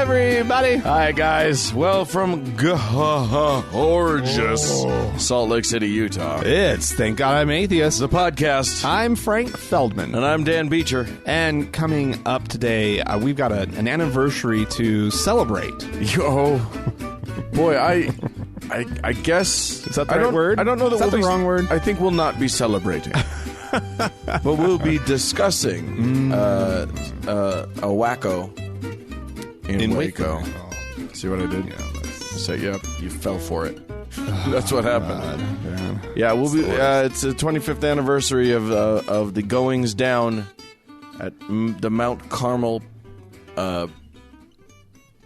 everybody. Hi, guys. Well, from gorgeous Salt Lake City, Utah, It's Thank God I'm Atheist. the podcast. I'm Frank Feldman. And I'm Dan Beecher. And coming up today, we've got an anniversary to celebrate. Yo, boy, I guess... Is that the right word? I don't know that Is that the wrong word? I think we'll not be celebrating. But we'll be discussing a wacko in Waco. See what I did? So, yep, you fell for it. That's what happened. Yeah, we'll be. It's the 25th anniversary of the goings down at the Mount Carmel. I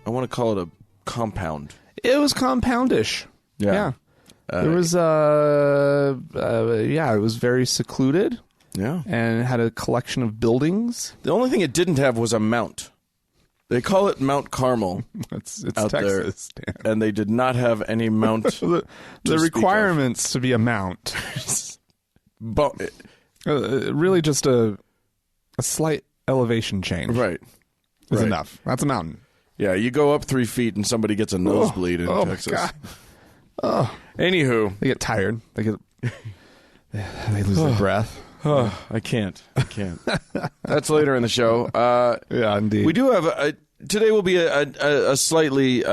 want to call it a compound. It was compoundish. Yeah. It was, it was very secluded. Yeah. And it had a collection of buildings. The only thing it didn't have was a mount. They call it Mount Carmel. It's out Texas, there, and they did not have any mount. the requirements to be a mount. But really just a slight elevation change. Right. Is enough. That's a mountain. Yeah, you go up 3 feet and somebody gets a nosebleed in Texas. My God. Oh. Anywho. They get tired. They lose their breath. Oh, I can't. That's later in the show. Yeah, indeed. We do have today will be a slightly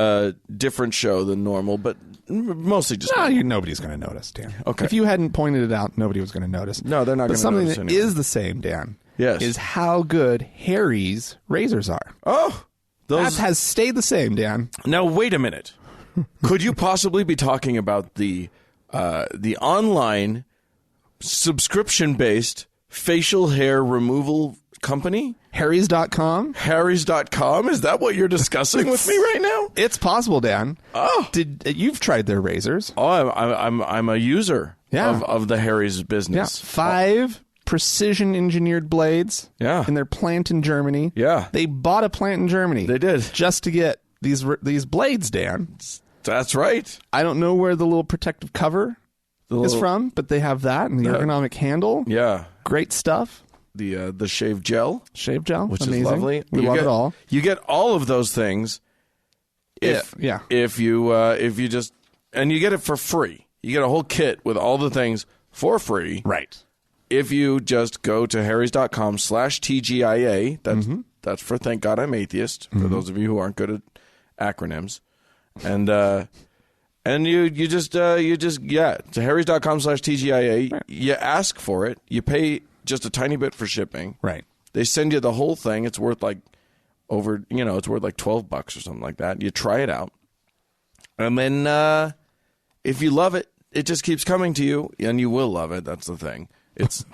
different show than normal, but mostly just... nobody's going to notice, Dan. Okay. If you hadn't pointed it out, nobody was going to notice. No, they're not going to notice. But something that is the same, Dan, yes, is how good Harry's razors are. Oh! That has stayed the same, Dan. Now, wait a minute. Could you possibly be talking about the online subscription-based facial hair removal company? Harrys.com? Harrys.com? Is that what you're discussing with me right now? It's possible, Dan. Oh. You've tried their razors. Oh, I'm a user of the Harry's business. Yeah. 5 precision-engineered blades in their plant in Germany. Yeah. They bought a plant in Germany. They did. Just to get these blades, Dan. That's right. I don't know where the little protective cover is from, but they have that and the ergonomic handle. Yeah. Great stuff. The shave gel. Shave gel. Which amazing. is lovely. We love it all. You get all of those things if you just... And you get it for free. You get a whole kit with all the things for free. Right. If you just go to harrys.com/TGIA, that's for Thank God I'm Atheist, for those of you who aren't good at acronyms. And you just to harrys.com/TGIA, right. You ask for it, you pay just a tiny bit for shipping. Right. They send you the whole thing. It's worth like it's worth like $12 or something like that. You try it out. And then if you love it, it just keeps coming to you, and you will love it. That's the thing. It's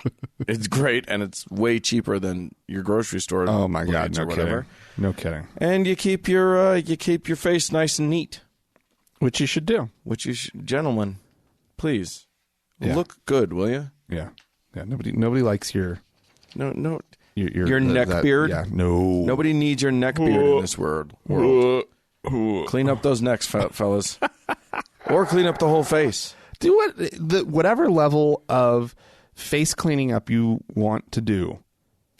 great, and it's way cheaper than your grocery store. Oh my God! No kidding. No kidding. And you keep your face nice and neat, which you should do. Gentlemen, please look good, will you? Yeah. Nobody likes your neck beard. Yeah. No. Nobody needs your neck beard in this world. Clean up those necks, fellas, or clean up the whole face. Do whatever level of face cleaning up you want to do.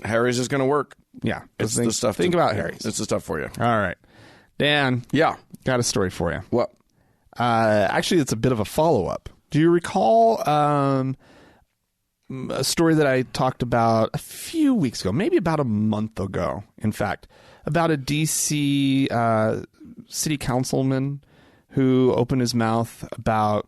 Harry's is going to work. Yeah. It's the stuff. Think about Harry's. It's the stuff for you. All right. Dan. Yeah. Got a story for you. What? Actually, it's a bit of a follow-up. Do you recall a story that I talked about a few weeks ago, maybe about a month ago, in fact, about a D.C. city councilman who opened his mouth about...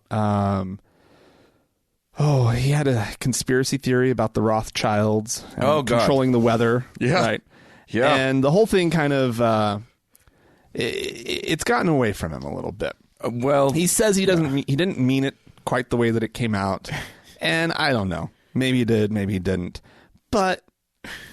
he had a conspiracy theory about the Rothschilds controlling the weather. Yeah. Right. Yeah. And the whole thing kind of it's gotten away from him a little bit. Well, he says he didn't mean it quite the way that it came out. And I don't know. Maybe he did, maybe he didn't. But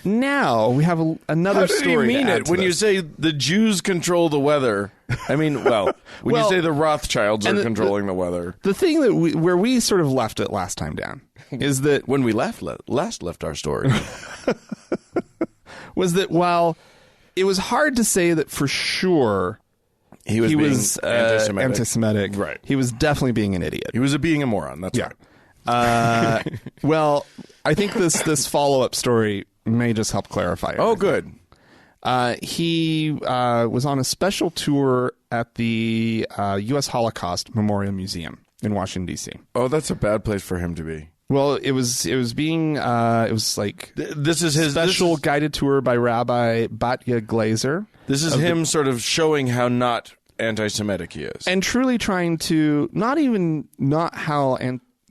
now we have another story. How did he mean to it when you say the Jews control the weather? I mean, when you say the Rothschilds are controlling the weather. The thing that where we sort of left it last time, Dan, is that when we last left our story was that while it was hard to say that for sure he was anti-Semitic, right? He was definitely being an idiot. He was being a moron. That's right. Well, I think this follow-up story may just help clarify everything. Oh, good. He was on a special tour at the U.S. Holocaust Memorial Museum in Washington, D.C. Oh, that's a bad place for him to be. Well, it was like This is his special guided tour by Rabbi Batya Glazer. This is him sort of showing how not anti-Semitic he is. And truly trying to, not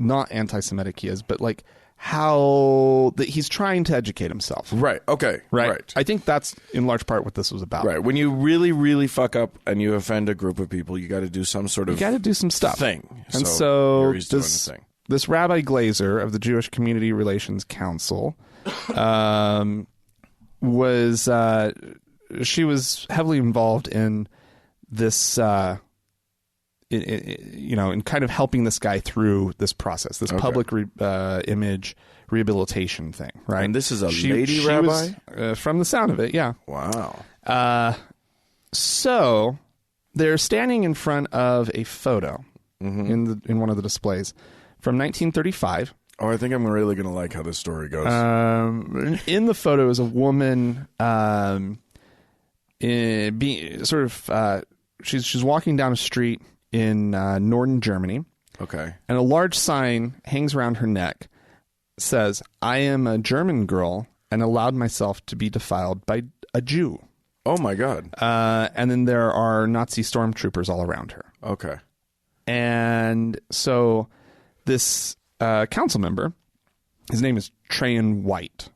anti-Semitic he is, but like how that he's trying to educate himself. Right. Okay. Right. I think that's in large part what this was about. Right. When you really, really fuck up and you offend a group of people, you got to do some sort of You got to do some stuff. thing. And so here he's doing the thing. This Rabbi Glazer of the Jewish Community Relations Council she was heavily involved in this, in kind of helping this guy through this process, this public image rehabilitation thing, right? And this is a lady rabbi? From the sound of it, yeah. Wow. So they're standing in front of a photo in one of the displays from 1935. Oh, I think I'm really going to like how this story goes. In the photo is a woman, she's walking down a street in northern Germany. Okay. And a large sign hangs around her neck, says, "I am a German girl and allowed myself to be defiled by a Jew." Oh my God. And then there are Nazi stormtroopers all around her. Okay. And so this council member, his name is Trayan White.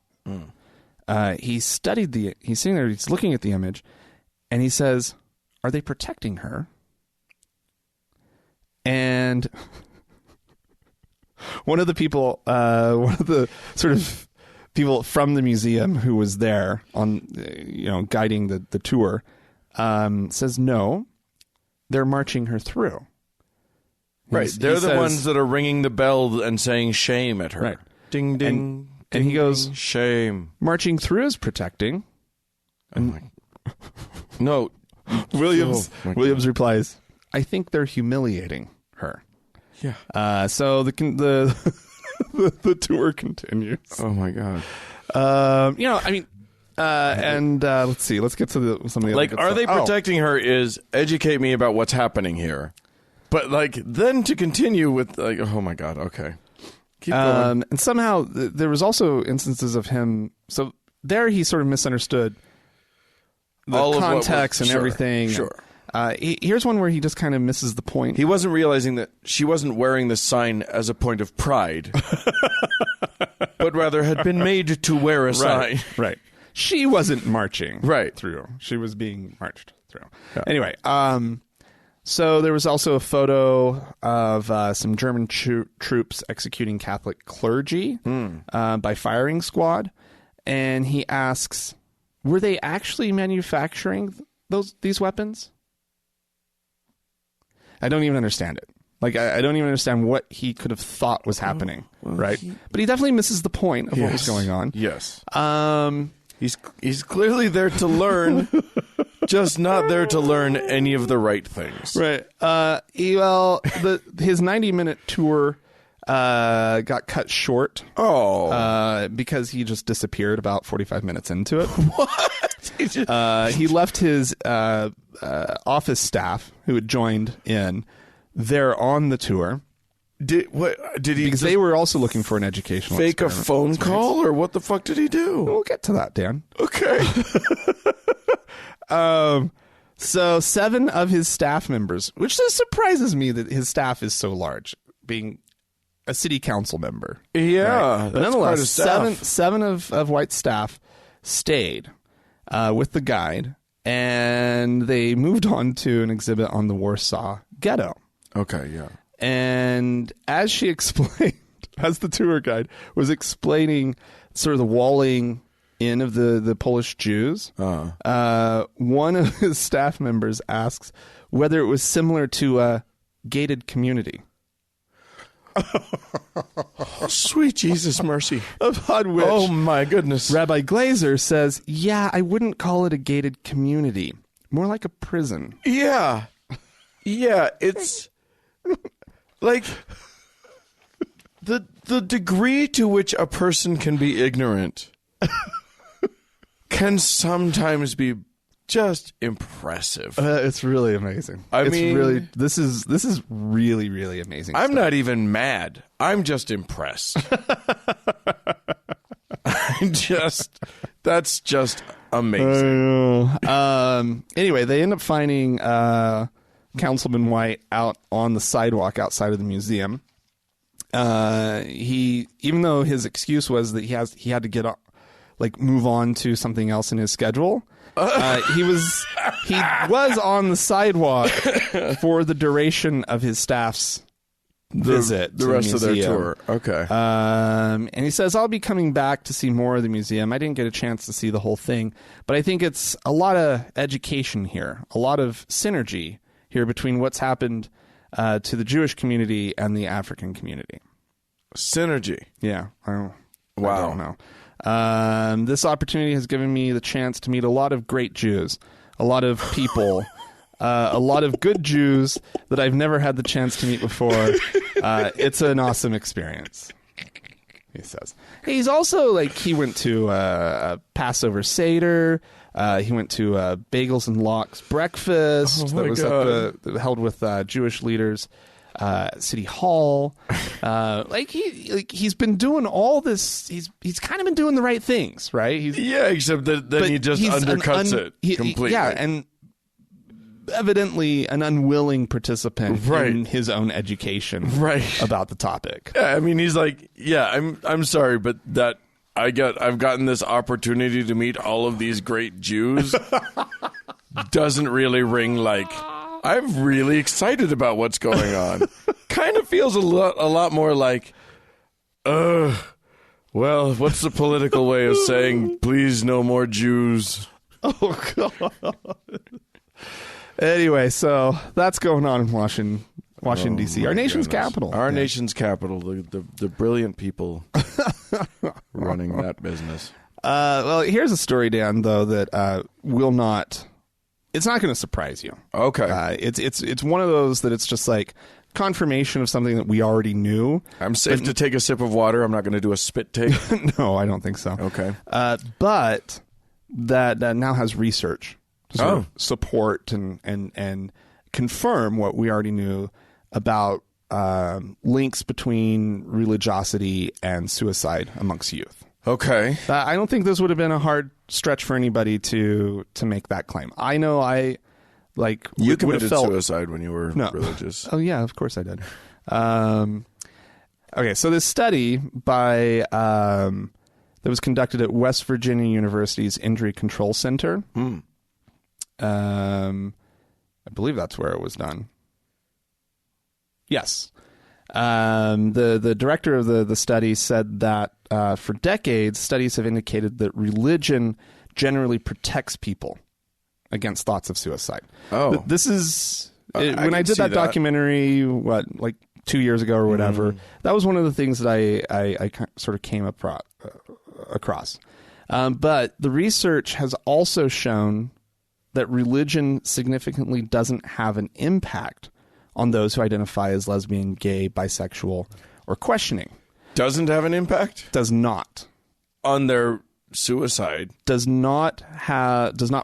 He's sitting there, he's looking at the image, and he says, "Are they protecting her?" And one of the sort of people from the museum who was there on, guiding the tour, says, "No, they're marching her through." Right. They're the ones that are ringing the bell and saying shame at her. Right. Ding, ding. And he goes, shame. "Marching through is protecting." And no. Williams replies, "I think they're humiliating her." Yeah. So the tour continues. Oh my God. Let's see. Let's get to some of the like, other are good they stuff. protecting her? Is educate me about what's happening here, but like then to continue with like, oh my God. Okay. Keep going. And somehow there was also instances of him. So there he sort of misunderstood the all context and everything. Sure. Here's one where he just kind of misses the point. He wasn't realizing that she wasn't wearing the sign as a point of pride, but rather had been made to wear a sign. Right. She wasn't marching right through. She was being marched through. Yeah. Anyway, so there was also a photo of some German troops executing Catholic clergy by firing squad. And he asks, were they actually manufacturing these weapons? I don't even understand it. Like, I don't even understand what he could have thought was happening, right? But he definitely misses the point of what was going on. Yes. He's clearly there to learn, just not there to learn any of the right things. Right. His 90-minute tour got cut short. Because he just disappeared about 45 minutes into it. What? He left his office staff who had joined in there on the tour. Did he? Because they were also looking for an educational fake a phone call, or what the fuck did he do? We'll get to that, Dan. Okay. So 7 of his staff members, which just surprises me that his staff is so large, being a city council member. Yeah, right? But nonetheless, seven of White's staff stayed with the guide, and they moved on to an exhibit on the Warsaw Ghetto. Okay, yeah. And as she explained, as the tour guide was explaining sort of the walling in of the Polish Jews, one of his staff members asks whether it was similar to a gated community. Sweet Jesus mercy. Upon which, oh my goodness, Rabbi Glazer says, "Yeah, I wouldn't call it a gated community. More like a prison." Yeah. Yeah, it's like the degree to which a person can be ignorant can sometimes be just impressive. It's really amazing. This is really, really amazing. I'm not even mad. I'm just impressed. That's just amazing. Anyway, they end up finding Councilman White out on the sidewalk outside of the museum. Even though his excuse was that he had to get up, move on to something else in his schedule. He was on the sidewalk for the duration of his staff's visit. The rest of their tour. Okay. And he says, I'll be coming back to see more of the museum. I didn't get a chance to see the whole thing, but I think it's a lot of education here, a lot of synergy here between what's happened to the Jewish community and the African community. Synergy. Yeah. Wow. I don't know. This opportunity has given me the chance to meet a lot of great Jews, a lot of people, a lot of good Jews that I've never had the chance to meet before. It's an awesome experience, he says. He's also he went to a Passover Seder. He went to Bagels and Lox breakfast that was held with Jewish leaders. City Hall, he's been doing all this. He's kind of been doing the right things, right? Except that then he just undercuts it completely. Yeah, and evidently an unwilling participant in his own education, about the topic. Yeah, I mean, he's like, I'm sorry, but that I've gotten this opportunity to meet all of these great Jews doesn't really ring I'm really excited about what's going on. Kind of feels a lot more like, well, what's the political way of saying, please no more Jews? Oh, God. Anyway, so that's going on in Washington, D.C., our nation's capital. Our nation's capital, the brilliant people running that business. Well, here's a story, Dan, though, that will not... It's not going to surprise you. Okay. It's one of those that it's just confirmation of something that we already knew. I'm safe to take a sip of water. I'm not going to do a spit take. No, I don't think so. Okay. But that now has research to sort of support and confirm what we already knew about links between religiosity and suicide amongst youth. Okay. I don't think this would have been a hard stretch for anybody to make that claim. I know you committed suicide when you were religious. Oh yeah, of course I did. Okay, so this study that was conducted at West Virginia University's Injury Control Center. I believe that's where it was done. Yes. The director of the study said that for decades, studies have indicated that religion generally protects people against thoughts of suicide. Oh. This is... when I did that documentary, 2 years ago or whatever, that was one of the things that I sort of came across. But the research has also shown that religion significantly doesn't have an impact on those who identify as lesbian, gay, bisexual, or questioning. Doesn't have an impact? Does not. On their suicide. Does not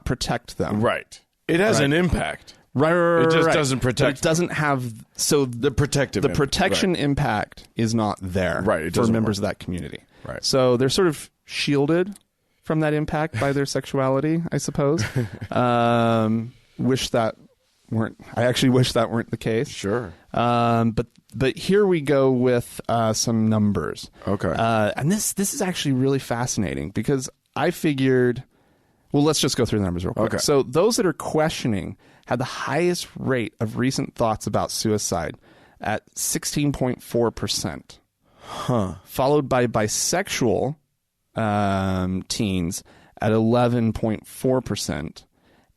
protect them. Right. It has an impact. Right. It just doesn't protect. But it doesn't have... So the protection impact is not there for members of that community. Right. So they're sort of shielded from that impact by their sexuality, I suppose. I actually wish that weren't the case. Sure. But here we go with some numbers. Okay. And this is actually really fascinating because I figured... Well, let's just go through the numbers real quick. Okay. So those that are questioning had the highest rate of recent thoughts about suicide at 16.4%. Huh. Followed by bisexual teens at 11.4%.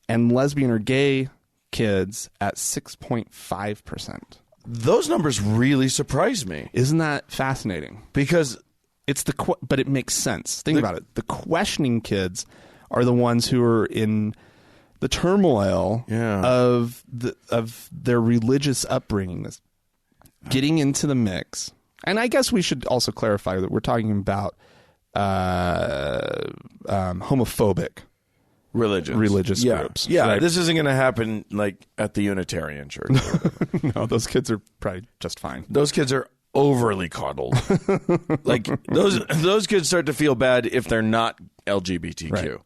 And lesbian or gay kids at 6.5%. Those numbers really surprise me. Isn't that fascinating? Because it's but it makes sense. Think about it. The questioning kids are the ones who are in the turmoil of their religious upbringing, getting into the mix. And I guess we should also clarify that we're talking about homophobic religious groups. Yeah, right? this isn't going to happen like at the Unitarian Church. No, those kids are probably just fine. Those kids are overly coddled. Like those kids start to feel bad if they're not LGBTQ. Right.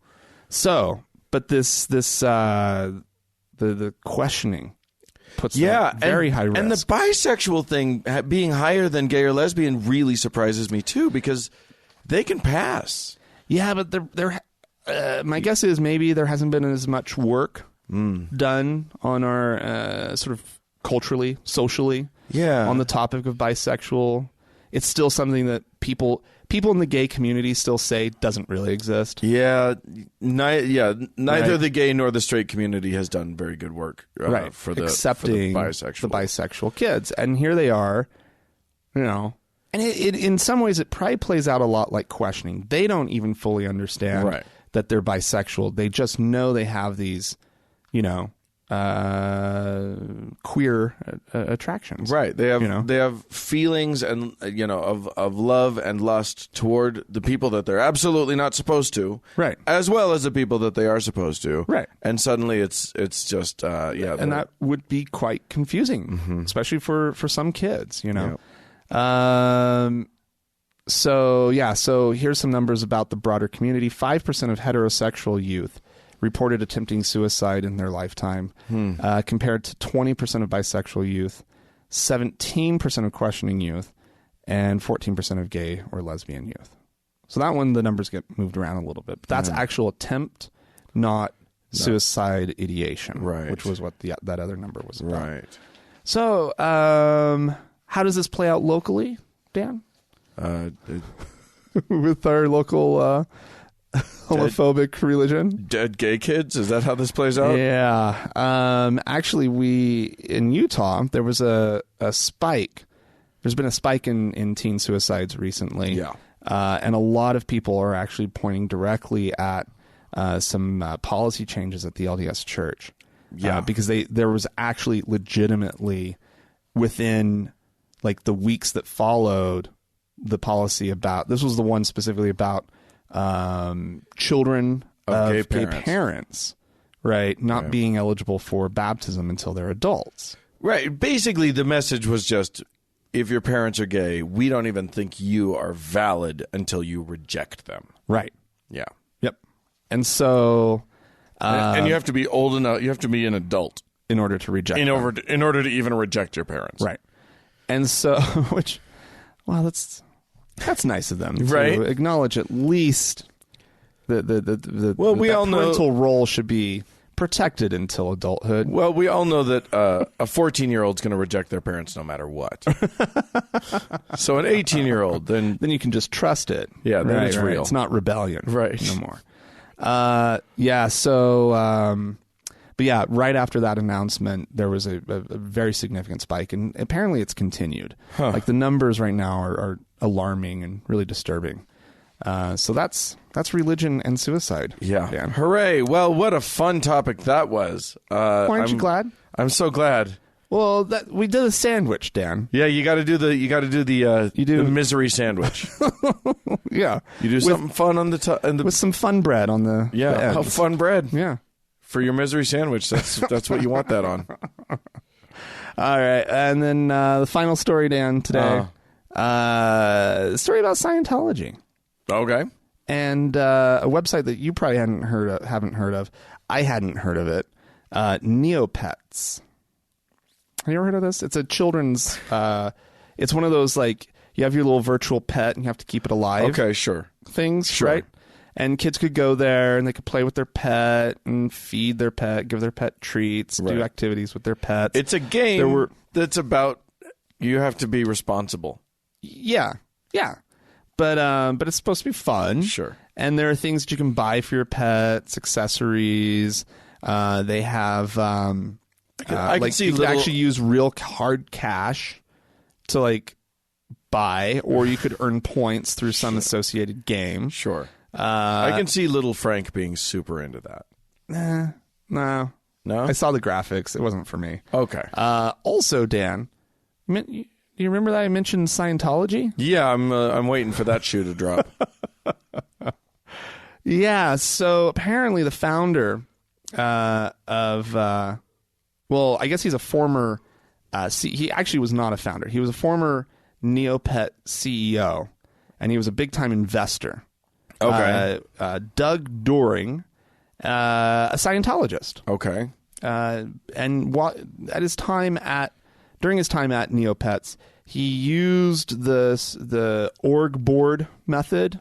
So, but the questioning puts them very high risk. And the bisexual thing being higher than gay or lesbian really surprises me too, because they can pass. Yeah, but they're my guess is maybe there hasn't been as much work done on our sort of culturally, socially, on the topic of bisexual. It's still something that people in the gay community still say doesn't really exist. Yeah, neither the gay nor the straight community has done very good work for the accepting the bisexual kids. And here they are, and it in some ways it probably plays out a lot like questioning. They don't even fully understand that they're bisexual. They just know they have these, queer attractions. Right. They have feelings and of love and lust toward the people that they're absolutely not supposed to. Right. As well as the people that they are supposed to. Right. And suddenly it's just and that would be quite confusing, especially for some kids, So here's some numbers about the broader community. 5% of heterosexual youth reported attempting suicide in their lifetime, compared to 20% of bisexual youth, 17% of questioning youth, and 14% of gay or lesbian youth. So that one, the numbers get moved around a little bit. But that's actual attempt, not suicide ideation, which was what that other number was about. Right. So how does this play out locally, Dan? With our local homophobic religion? Dead gay kids? Is that how this plays out? Yeah. Actually, in Utah, there was a spike. There's been a spike in teen suicides recently. Yeah. And a lot of people are actually pointing directly at some policy changes at the LDS Church. Yeah. Because there was actually legitimately within like the weeks that followed the policy about, this was the one specifically about children of gay parents, right? Not being eligible for baptism until they're adults. Right. Basically, the message was just, if your parents are gay, we don't even think you are valid until you reject them. Right. Yeah. Yep. And so... and you have to be old enough, you have to be an adult. In order to reject in order to even reject your parents. Right. And so, that's nice of them to acknowledge at least the we all know parental role should be protected until adulthood. Well, we all know that a 14-year-old's going to reject their parents no matter what. So an 18-year-old, then you can just trust it. Yeah, then it's real. It's not rebellion. Right. No more. But yeah, right after that announcement, there was a very significant spike, and apparently it's continued. Like the numbers right now are alarming and really disturbing. So that's religion and suicide. Yeah. Dan. Hooray. Well, what a fun topic that was. Aren't you glad? I'm so glad. Well, we did a sandwich, Dan. Yeah, you got to do the misery sandwich. Yeah. You do something fun on the with some fun bread on the the fun bread. Yeah. For your misery sandwich, that's what you want that on. All right, and then the final story, Dan, today. A story about Scientology. Okay. And a website that you probably haven't heard of. I hadn't heard of it. Neopets. Have you ever heard of this? It's a children's... it's one of those, like, you have your little virtual pet and you have to keep it alive. Okay, sure. Things, sure. Right? And kids could go there and they could play with their pet and feed their pet, give their pet treats, do activities with their pets. It's a game that's about you have to be responsible. Yeah. But it's supposed to be fun. Sure. And there are things that you can buy for your pets, accessories. They have I can see you can actually use real hard cash to like buy, or you could earn points through some associated game. Sure. I can see little Frank being super into that. No. I saw the graphics. It wasn't for me. Okay. Also, Dan, do you remember that I mentioned Scientology? Yeah, I'm waiting for that shoe to drop. Yeah, so apparently the founder I guess he's a former, he actually was not a founder. He was a former Neopet CEO, and he was a big-time investor. Okay. Doug Doring, a Scientologist. Okay. And during his time at Neopets, he used the org board method,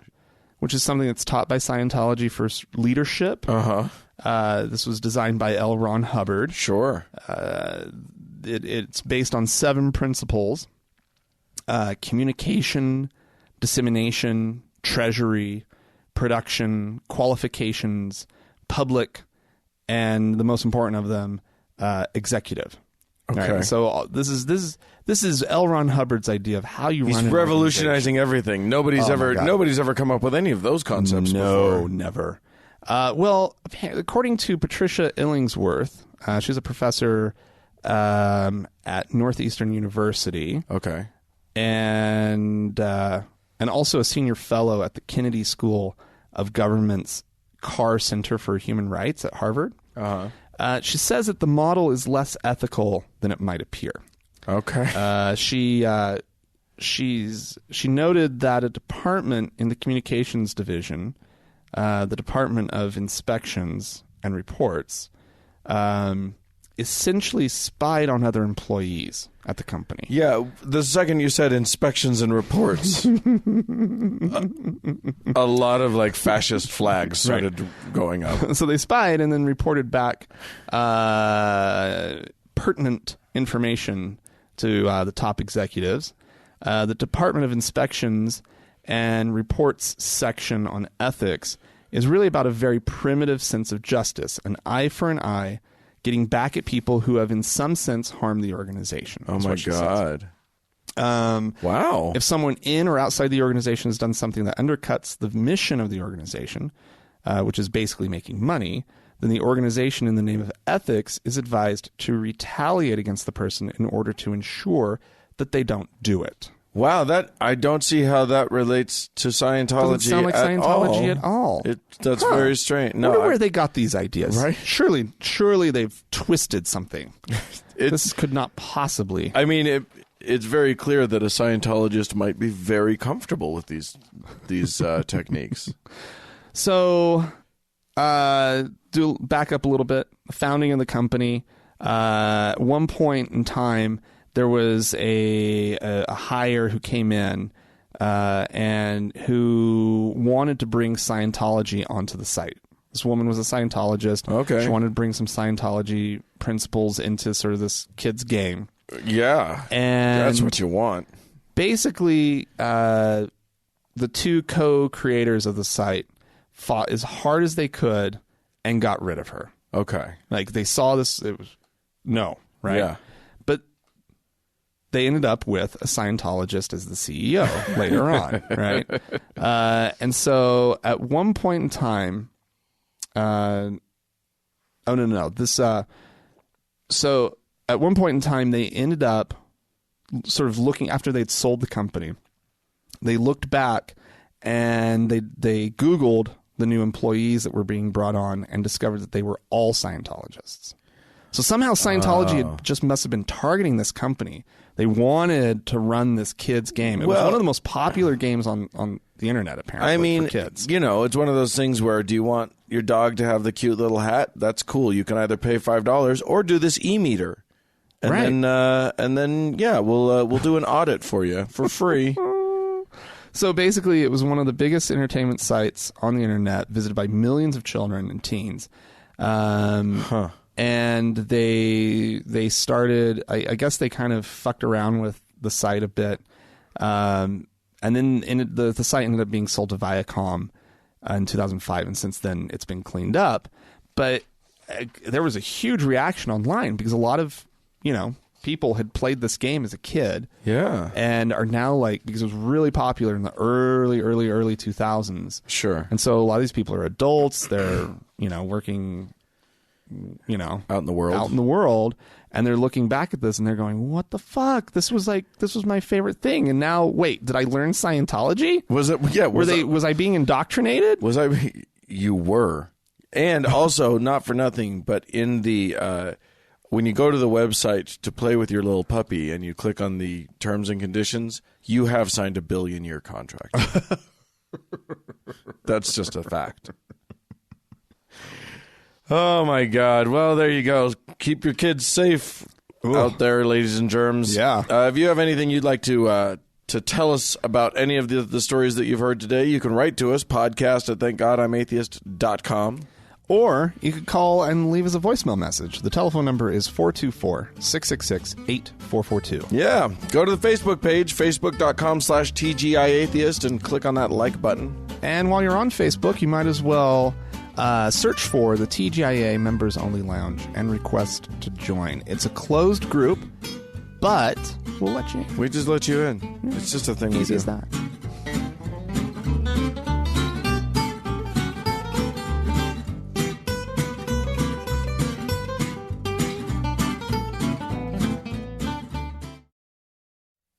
which is something that's taught by Scientology for leadership. This was designed by L. Ron Hubbard. Sure. It's based on 7 principles: communication, dissemination, treasury, production, qualifications, public, and the most important of them, executive. Okay. Right? So this is L. Ron Hubbard's idea of how you He's run an revolutionizing everything. Nobody's ever come up with any of those concepts before. No, never. Well, according to Patricia Illingsworth, she's a professor at Northeastern University. Okay. And also a senior fellow at the Kennedy School of Government's Carr Center for Human Rights at Harvard. She says that the model is less ethical than it might appear. Okay. She noted that a department in the communications division, the Department of Inspections and Reports, essentially spied on other employees at the company. Yeah, the second you said inspections and reports, a lot of like fascist flags started going up. So they spied and then reported back pertinent information to the top executives. The Department of Inspections and Reports section on ethics is really about a very primitive sense of justice, an eye for an eye, getting back at people who have in some sense harmed the organization. Oh my God. Wow. If someone in or outside the organization has done something that undercuts the mission of the organization, which is basically making money, then the organization in the name of ethics is advised to retaliate against the person in order to ensure that they don't do it. Wow, that I don't see how that relates to Scientology. Doesn't sound like Scientology at all. That's very strange. No, I wonder where they got these ideas. Right? Surely they've twisted something. This could not possibly. I mean, it's very clear that a Scientologist might be very comfortable with these techniques. So, back up a little bit. Founding of the company. At one point in time, there was a hire who came in and who wanted to bring Scientology onto the site. This woman was a Scientologist. Okay. She wanted to bring some Scientology principles into sort of this kid's game. Yeah. And that's what you want. Basically, the 2 co-creators of the site fought as hard as they could and got rid of her. Okay. Like they saw this, it was no, right? Yeah. But they ended up with a Scientologist as the CEO later on, right? And so at one point in time, so at one point in time, they ended up sort of looking after they'd sold the company. They looked back and they Googled the new employees that were being brought on and discovered that they were all Scientologists. So somehow Scientology had just must have been targeting this company. They wanted to run this kid's game. It was one of the most popular games on the internet, apparently. I mean, for kids. You know, it's one of those things where, do you want your dog to have the cute little hat? That's cool. You can either pay $5 or do this e-meter, and then we'll do an audit for you for free. So basically, it was one of the biggest entertainment sites on the internet, visited by millions of children and teens. And they started, I guess they kind of fucked around with the site a bit. And then the site ended up being sold to Viacom in 2005. And since then, it's been cleaned up. But there was a huge reaction online because a lot of, people had played this game as a kid. Yeah. And are now because it was really popular in the early 2000s. Sure. And so a lot of these people are adults. They're, working... out in the world, and they're looking back at this and they're going, what the fuck, this was my favorite thing, and now wait, did I learn Scientology? Was it? Yeah. Was I being indoctrinated? Was I? you were. And also, not for nothing, but in the when you go to the website to play with your little puppy and you click on the terms and conditions, you have signed a billion-year contract. That's just a fact. Oh, my God. Well, there you go. Keep your kids safe out there, ladies and germs. Yeah. If you have anything you'd like to tell us about any of the stories that you've heard today, you can write to us, podcast@thankgodimatheist.com. Or you could call and leave us a voicemail message. The telephone number is 424-666-8442. Yeah. Go to the Facebook page, facebook.com/TGIAtheist, and click on that like button. And while you're on Facebook, you might as well search for the TGIA Members Only Lounge and request to join. It's a closed group, but we'll let you in. We just let you in. Yeah. It's just a thing we do. Easy as that.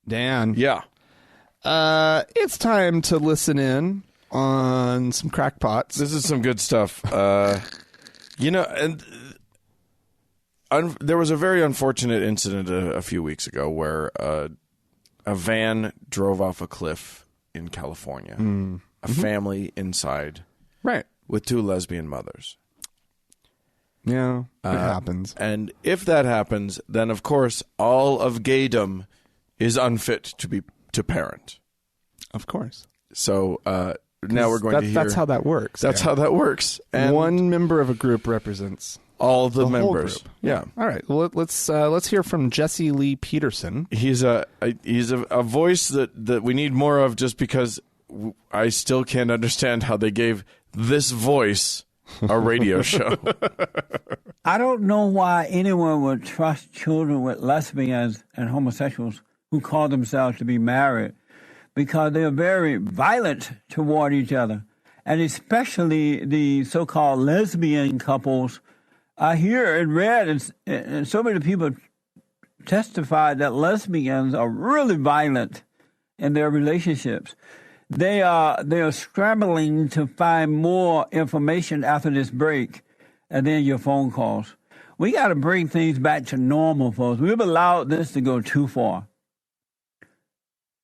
Dan. Yeah. It's time to listen in on some crackpots. This is some good stuff. And there was a very unfortunate incident a few weeks ago where a van drove off a cliff in California. A family inside. Right. With 2 lesbian mothers. Yeah, it happens. And if that happens, then of course all of gaydom is unfit to parent. Of course. So now we're going to hear... That's how that works. That's how that works. And one member of a group represents all the members. Whole group. Yeah. All right. Well, let's hear from Jesse Lee Peterson. He's a voice that we need more of, just because I still can't understand how they gave this voice a radio show. I don't know why anyone would trust children with lesbians and homosexuals who call themselves to be married, because they are very violent toward each other. And especially the so-called lesbian couples. I hear and read, and so many people testified that lesbians are really violent in their relationships. They are scrambling to find more information after this break, and then your phone calls. We got to bring things back to normal, folks. We've allowed this to go too far.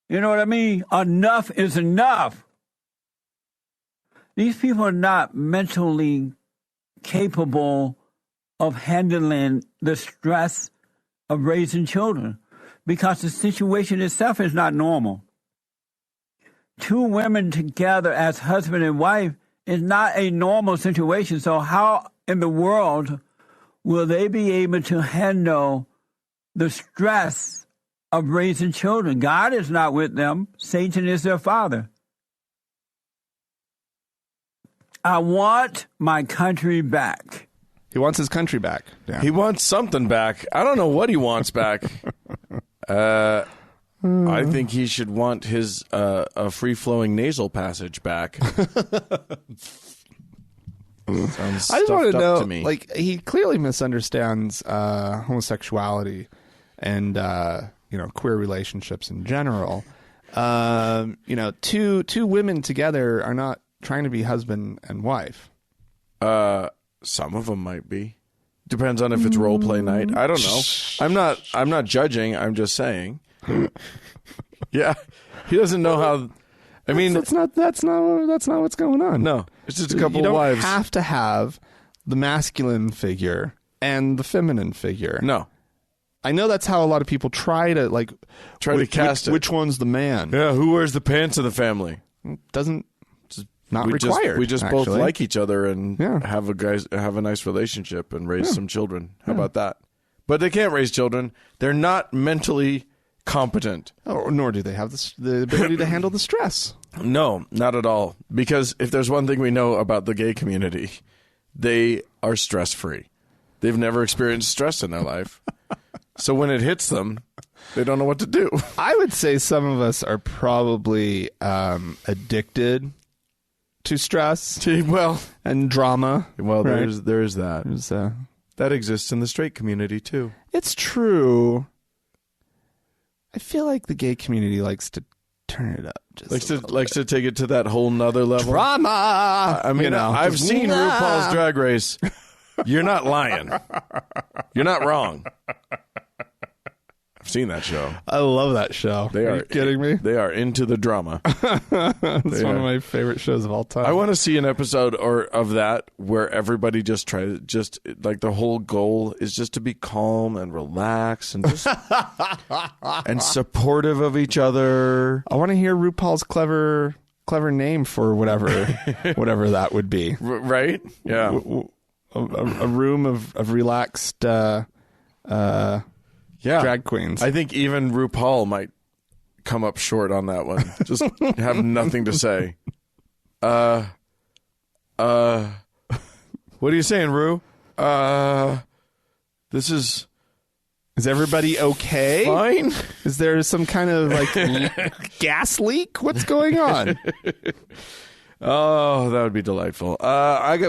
You know what I mean? Enough is enough. These people are not mentally capable of handling the stress of raising children, because the situation itself is not normal. 2 women together as husband and wife is not a normal situation. So how in the world will they be able to handle the stress of raising children? God is not with them. Satan is their father. I want my country back. He wants his country back. Yeah. He wants something back. I don't know what he wants back. I think he should want his a free-flowing nasal passage back. Sounds I just want to know, to me. like, he clearly misunderstands homosexuality and queer relationships in general. Two women together are not trying to be husband and wife. Some of them might be. Depends on if it's role play night. I don't know. I'm not judging. I'm just saying. Yeah, he doesn't know how. I mean, that's not what's going on. No, it's just a couple you don't wives. Have to have the masculine figure and the feminine figure. No, I know that's how a lot of people try to cast it. Which one's the man? Yeah, who wears the pants of the family? Doesn't not required. We just actually. both like each other and have a nice relationship and raise some children. How about that? But they can't raise children. They're not mentally competent. Oh, nor do they have the ability to handle the stress. No, not at all. Because if there's one thing we know about the gay community, they are stress-free. They've never experienced stress in their life. So when it hits them, they don't know what to do. I would say some of us are probably addicted to stress, and drama. Well, right? there is that. That exists in the straight community too. It's true. I feel like the gay community likes to turn it up. Likes to take it to that whole nother level. Drama. I mean, I've seen RuPaul's Drag Race. You're not lying. You're not wrong. I've seen that show. I love that show. Are you kidding me? They are into the drama. It's one of my favorite shows of all time. I want to see an episode of that where everybody just like the whole goal is just to be calm and relax and just and supportive of each other. I want to hear RuPaul's clever name for whatever that would be. Right? Yeah. A room of relaxed drag queens. I think even RuPaul might come up short on that one. Just have nothing to say. What are you saying, Ru? This is everybody okay? Fine. Is there some kind of like gas leak? What's going on? Oh, that would be delightful.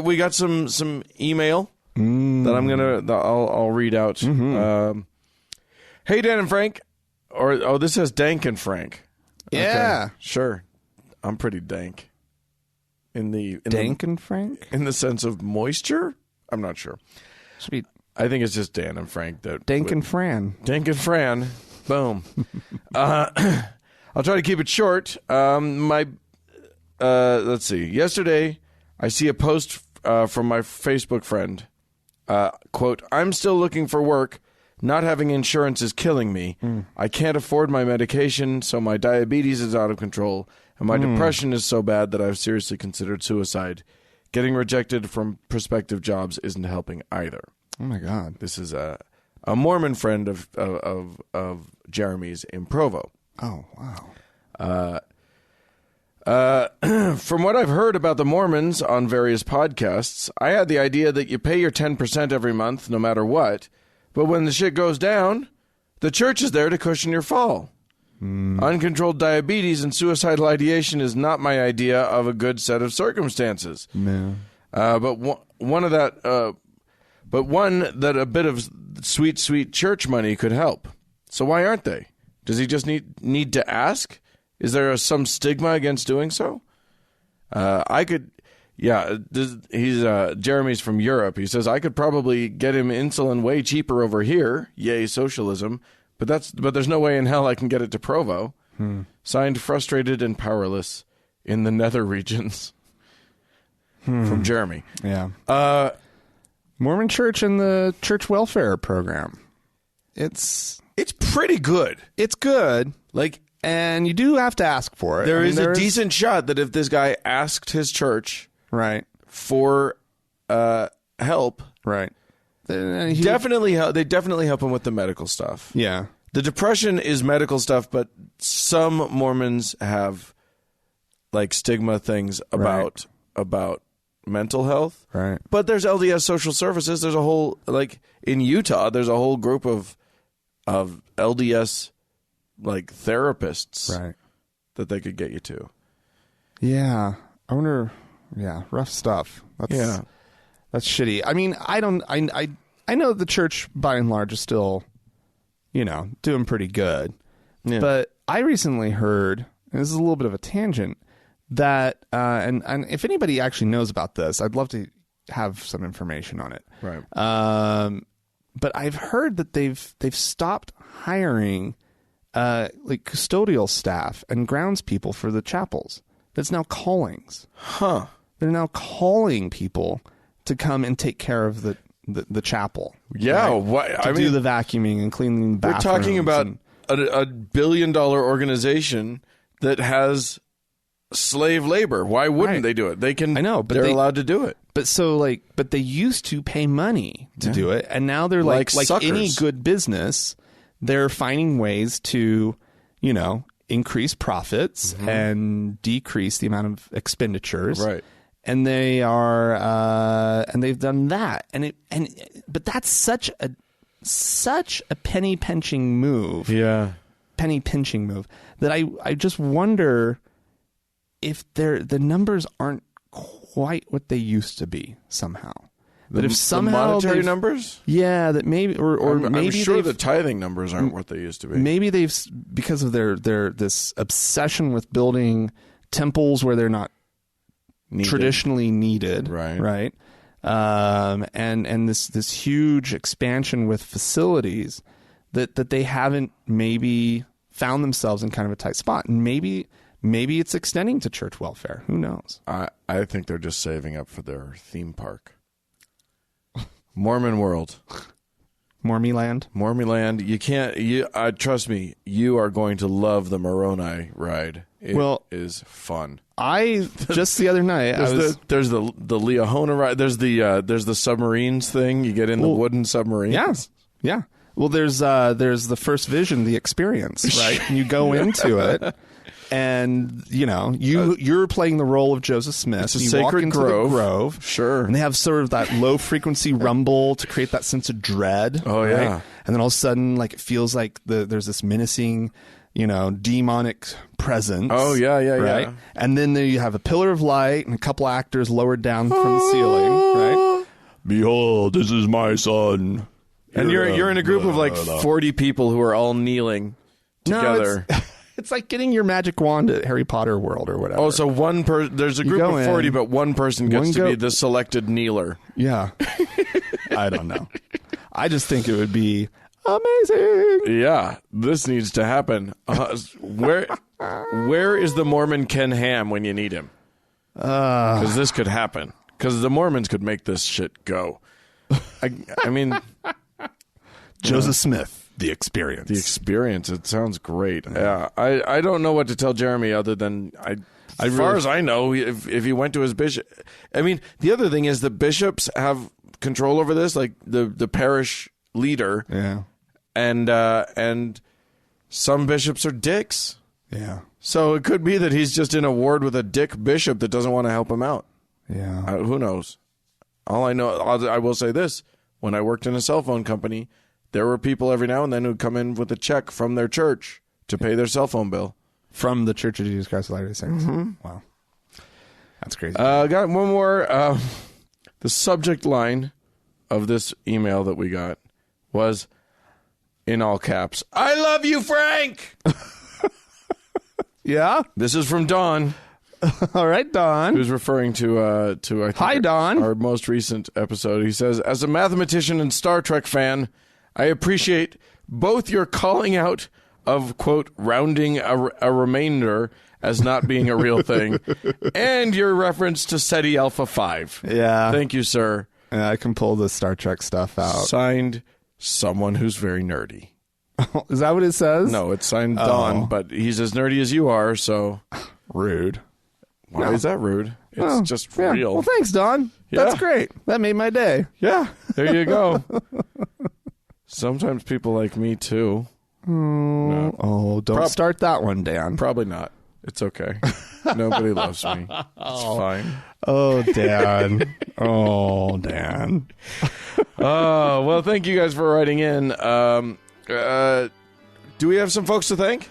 We got some email that I'll read out. Mm-hmm. Hey, Dan and Frank, this says Dank and Frank. Yeah, okay, sure. I'm pretty dank. Dank and Frank in the sense of moisture. I'm not sure. Sweet. I think it's just Dan and Frank that Dank and Fran. Dank and Fran. Boom. I'll try to keep it short. Let's see. Yesterday, I see a post from my Facebook friend. Quote, I'm still looking for work. Not having insurance is killing me. I can't afford my medication, so my diabetes is out of control, and my depression is so bad that I've seriously considered suicide. Getting rejected from prospective jobs isn't helping either. Oh, my God. This is a Mormon friend of Jeremy's in Provo. Oh, wow. From what I've heard about the Mormons on various podcasts, I had the idea that you pay your 10% every month no matter what, but when the shit goes down, the church is there to cushion your fall. Uncontrolled diabetes and suicidal ideation is not my idea of a good set of circumstances. No. But one that a bit of sweet church money could help. So why aren't they? Does he just need to ask? Is there some stigma against doing so? He's Jeremy's from Europe. He says I could probably get him insulin way cheaper over here. Yay, socialism! But there's no way in hell I can get it to Provo. Signed, frustrated and powerless in the nether regions. From Jeremy. Yeah. Mormon Church and the church welfare program. It's pretty good. It's good. Like. And you do have to ask for it. There is a decent shot that if this guy asked his church for help, they definitely help him with the medical stuff. Yeah. The depression is medical stuff, but some Mormons have like stigma things about mental health. Right. But there's LDS social services. There's a whole, like in Utah, there's a whole group of LDS like therapists that they could get you to. Yeah. I wonder. Yeah. Rough stuff. That's shitty. I mean, I know the church by and large is still, doing pretty good. Yeah. But I recently heard, and this is a little bit of a tangent, that, and if anybody actually knows about this, I'd love to have some information on it. Right. But I've heard that they've stopped hiring like custodial staff and groundspeople for the chapels. That's now callings. Huh. They're now calling people to come and take care of the chapel. Yeah. Right? Do the vacuuming and cleaning the bathrooms. We're talking about a billion-dollar organization that has slave labor. Why wouldn't they do it? They can. I know, but they're allowed to do it. But they used to pay money to do it, and now they're like any good business. They're finding ways to, increase profits and decrease the amount of expenditures. Right. And they are, and they've done that. But that's such a penny pinching move. Yeah. Penny pinching move that I just wonder if the numbers aren't quite what they used to be somehow. That if somehow monetary numbers, that maybe or maybe I'm sure the tithing numbers aren't what they used to be. Maybe they've, because of their this obsession with building temples where they're not traditionally needed, right? And this huge expansion with facilities that they haven't maybe found themselves in kind of a tight spot, and maybe it's extending to church welfare. Who knows? I think they're just saving up for their theme park. Mormon World. Mormyland. You can't, trust me, you are going to love the Moroni ride. It is fun. Just the other night, there's the Leahona ride. There's the submarines thing. You get in the wooden submarines. Yeah. Well, there's the First Vision, the experience, right? And you go into it. And, you're playing the role of Joseph Smith. It's a you sacred walk into grove. the grove. Sure. And they have sort of that low-frequency rumble to create that sense of dread. Oh, right? yeah. And then all of a sudden, it feels like there's this menacing, demonic presence. Oh, yeah, right? Yeah. And then there you have a pillar of light and a couple actors lowered down from the ceiling, right? Behold, this is my son. And you're in a group of 40 people who are all kneeling together. No, it's like getting your magic wand at Harry Potter World or whatever. Oh, so there's a group of 40, but one person gets to be the selected kneeler. Yeah. I don't know. I just think it would be amazing. Yeah, this needs to happen. Where is the Mormon Ken Ham when you need him? Because this could happen. Because the Mormons could make this shit go. I mean... Joseph Smith. The experience. It sounds great. Yeah. I don't know what to tell Jeremy other than as far as I know, if he went to his bishop. I mean, the other thing is the bishops have control over this, like the parish leader. Yeah. And some bishops are dicks. Yeah. So it could be that he's just in a ward with a dick bishop that doesn't want to help him out. Yeah. Who knows? All I know, I will say this: when I worked in a cell phone company, there were people every now and then who'd come in with a check from their church to pay their cell phone bill. From the Church of Jesus Christ of Latter-day Saints. Mm-hmm. Wow. That's crazy. Got one more. The subject line of this email that we got was, in all caps, "I love you, Frank!" Yeah? This is from Don. All right, Don. Who's referring to I think, Hi, Don. Our most recent episode. He says, "As a mathematician and Star Trek fan, I appreciate both your calling out of, quote, rounding a remainder as not being a real thing, and your reference to SETI Alpha 5. Yeah. Thank you, sir. Yeah, I can pull the Star Trek stuff out. Signed, someone who's very nerdy." Is that what it says? No, it's signed Don, but he's as nerdy as you are, so... Rude. Why is that rude? It's just yeah. real. Well, thanks, Don. Yeah. That's great. That made my day. Yeah, there you go. Sometimes people like me, too. No. Oh, don't start that one, Dan. Probably not. It's okay. Nobody loves me. It's fine. Oh, Dan. Oh, Dan. Oh, well, thank you guys for writing in. Do we have some folks to thank?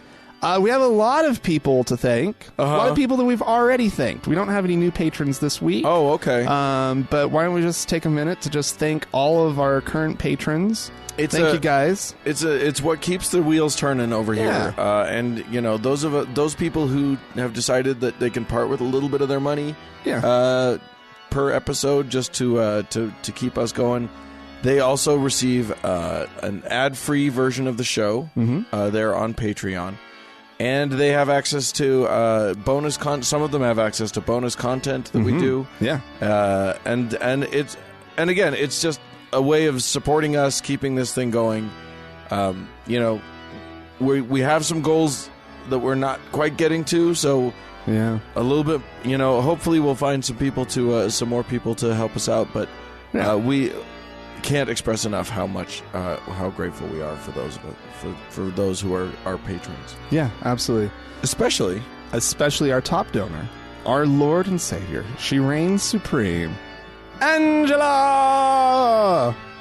We have a lot of people to thank. Uh-huh. A lot of people that we've already thanked. We don't have any new patrons this week. Oh, okay. But why don't we just take a minute to just thank all of our current patrons. Thank you, guys. It's what keeps the wheels turning over here. And those people who have decided that they can part with a little bit of their money, per episode just to keep us going. They also receive an ad-free version of the show. Mm-hmm. They're on Patreon. And they have access to bonus content. Some of them have access to bonus content that we do. Yeah. And again, it's just a way of supporting us, keeping this thing going. We have some goals that we're not quite getting to, so a little bit. Hopefully we'll find some people some more people to help us out. But we can't express enough how grateful we are for those who are our patrons. Yeah, absolutely. Especially our top donor, our Lord and Savior. She reigns supreme. Angela!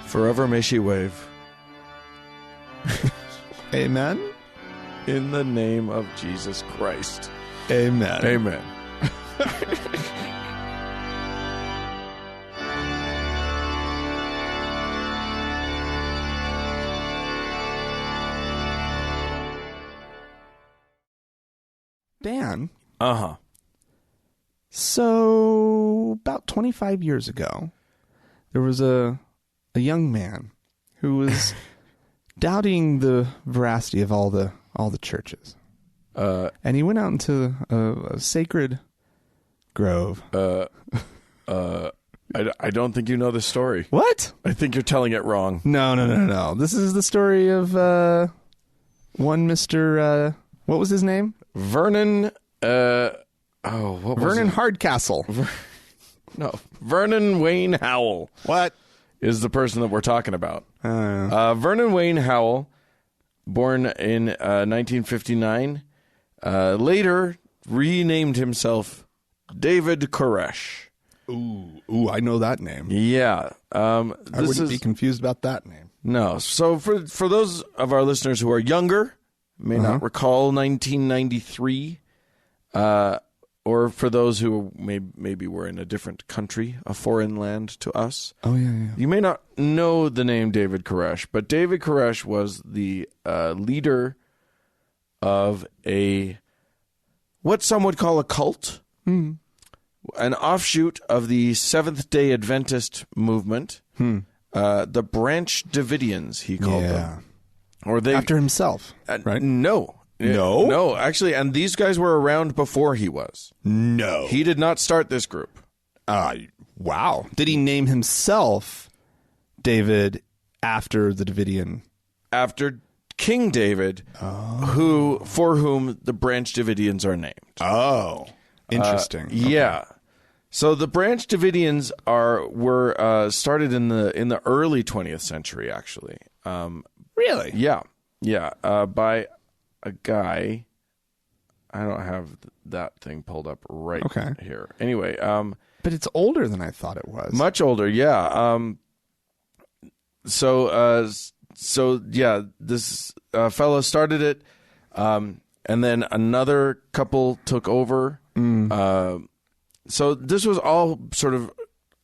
Forever may she wave. Amen? In the name of Jesus Christ. Amen. Amen. Dan. Uh-huh. So about 25 years ago, there was a young man who was doubting the veracity of all the churches. And he went out into a sacred grove. I don't think you know the story. What? I think you're telling it wrong. No. This is the story of one Mr. What was his name? Vernon. What was Vernon it? Hardcastle. No, Vernon Wayne Howell. What? Is the person that we're talking about. Vernon Wayne Howell, born in 1959, later renamed himself David Koresh. Ooh, I know that name. Yeah. I wouldn't be confused about that name. No. So for those of our listeners who are younger, may not recall 1993, or for those who maybe were in a different country, a foreign land to us. Oh, yeah. You may not know the name David Koresh, but David Koresh was the leader of what some would call a cult, an offshoot of the Seventh-day Adventist movement, the Branch Davidians, he called them. Or they after himself, right? No. No, actually, and these guys were around before he was. No. He did not start this group. Wow. Did he name himself David after the Davidian? After King David, for whom the Branch Davidians are named. Oh, interesting. Yeah. So the Branch Davidians were started in the early 20th century, actually. Really? Yeah. By a guy. I don't have that thing pulled up right here. Anyway, but it's older than I thought it was. Much older, yeah. So this fellow started it, and then another couple took over. So this was all sort of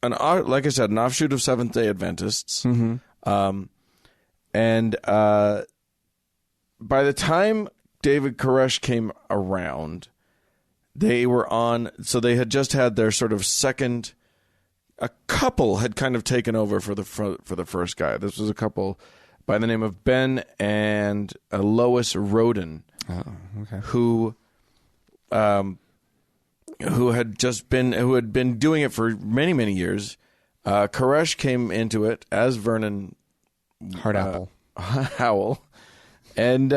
like I said, an offshoot of Seventh-day Adventists. And by the time David Koresh came around, they were on. So they had just had their sort of second. A couple had kind of taken over for the first guy. This was a couple by the name of Ben and Lois Roden, who had been doing it for many years. Koresh came into it as Vernon Howell, and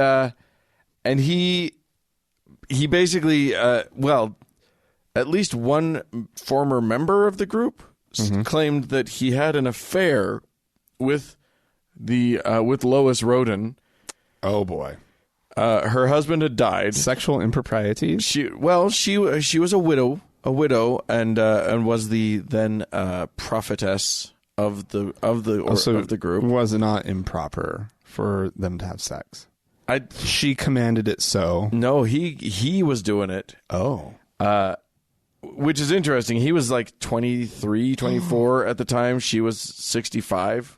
he basically at least one former member of the group claimed that he had an affair with Lois Roden. Oh boy. Her husband had died. Sexual improprieties? She was a widow, and was the then prophetess of the group. Was it not improper for them to have sex? She commanded it so. No, he was doing it. Oh. Which is interesting. He was like 23, 24 at the time. She was 65.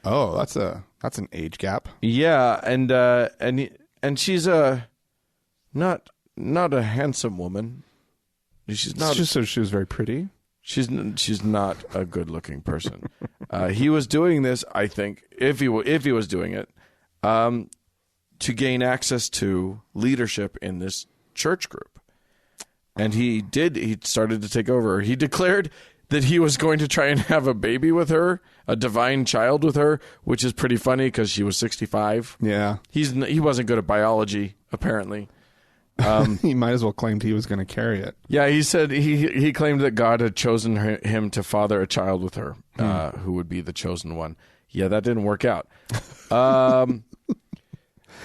Oh, that's an age gap. Yeah, and she's not a handsome woman. She's not. Just so she was very pretty. She's not a good-looking person. He was doing this, I think, if he was doing it, to gain access to leadership in this church group, and he did. He started to take over. He declared that he was going to try and have a baby with her, a divine child with her, which is pretty funny because she was 65. Yeah, he wasn't good at biology, apparently. He might as well claimed he was going to carry it. Yeah, he said he claimed that God had chosen him to father a child with her, who would be the chosen one. Yeah, that didn't work out.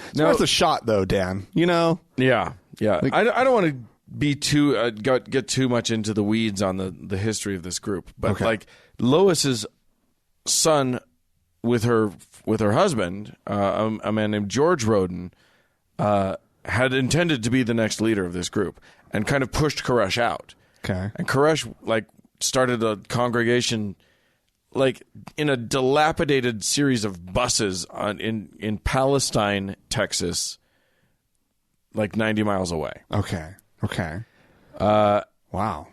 It's worth a shot, though, Dan. You know? Yeah. Like, I don't want to be too get too much into the weeds on the history of this group, but like Lois's son with her husband, a man named George Roden, had intended to be the next leader of this group and kind of pushed Koresh out. Okay. And Koresh started a congregation in a dilapidated series of buses in Palestine, Texas, like 90 miles away. Okay. Wow.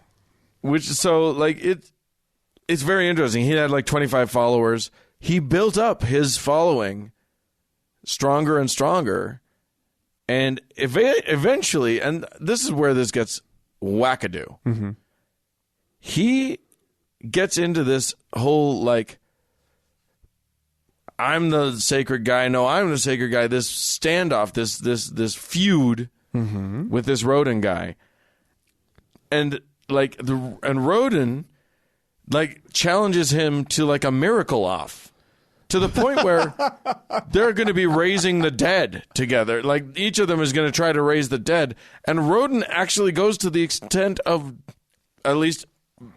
Which, so, like, it's very interesting. He had like 25 followers. He built up his following stronger and stronger. And eventually, and this is where this gets wackadoo. Mm-hmm. He gets into this whole, like, I'm the sacred guy. No, I'm the sacred guy. This standoff, this feud with this Roden guy. And, like, Roden, like, challenges him to, like, a miracle off. To the point where they're going to be raising the dead together. Like, each of them is going to try to raise the dead. And Roden actually goes to the extent of, at least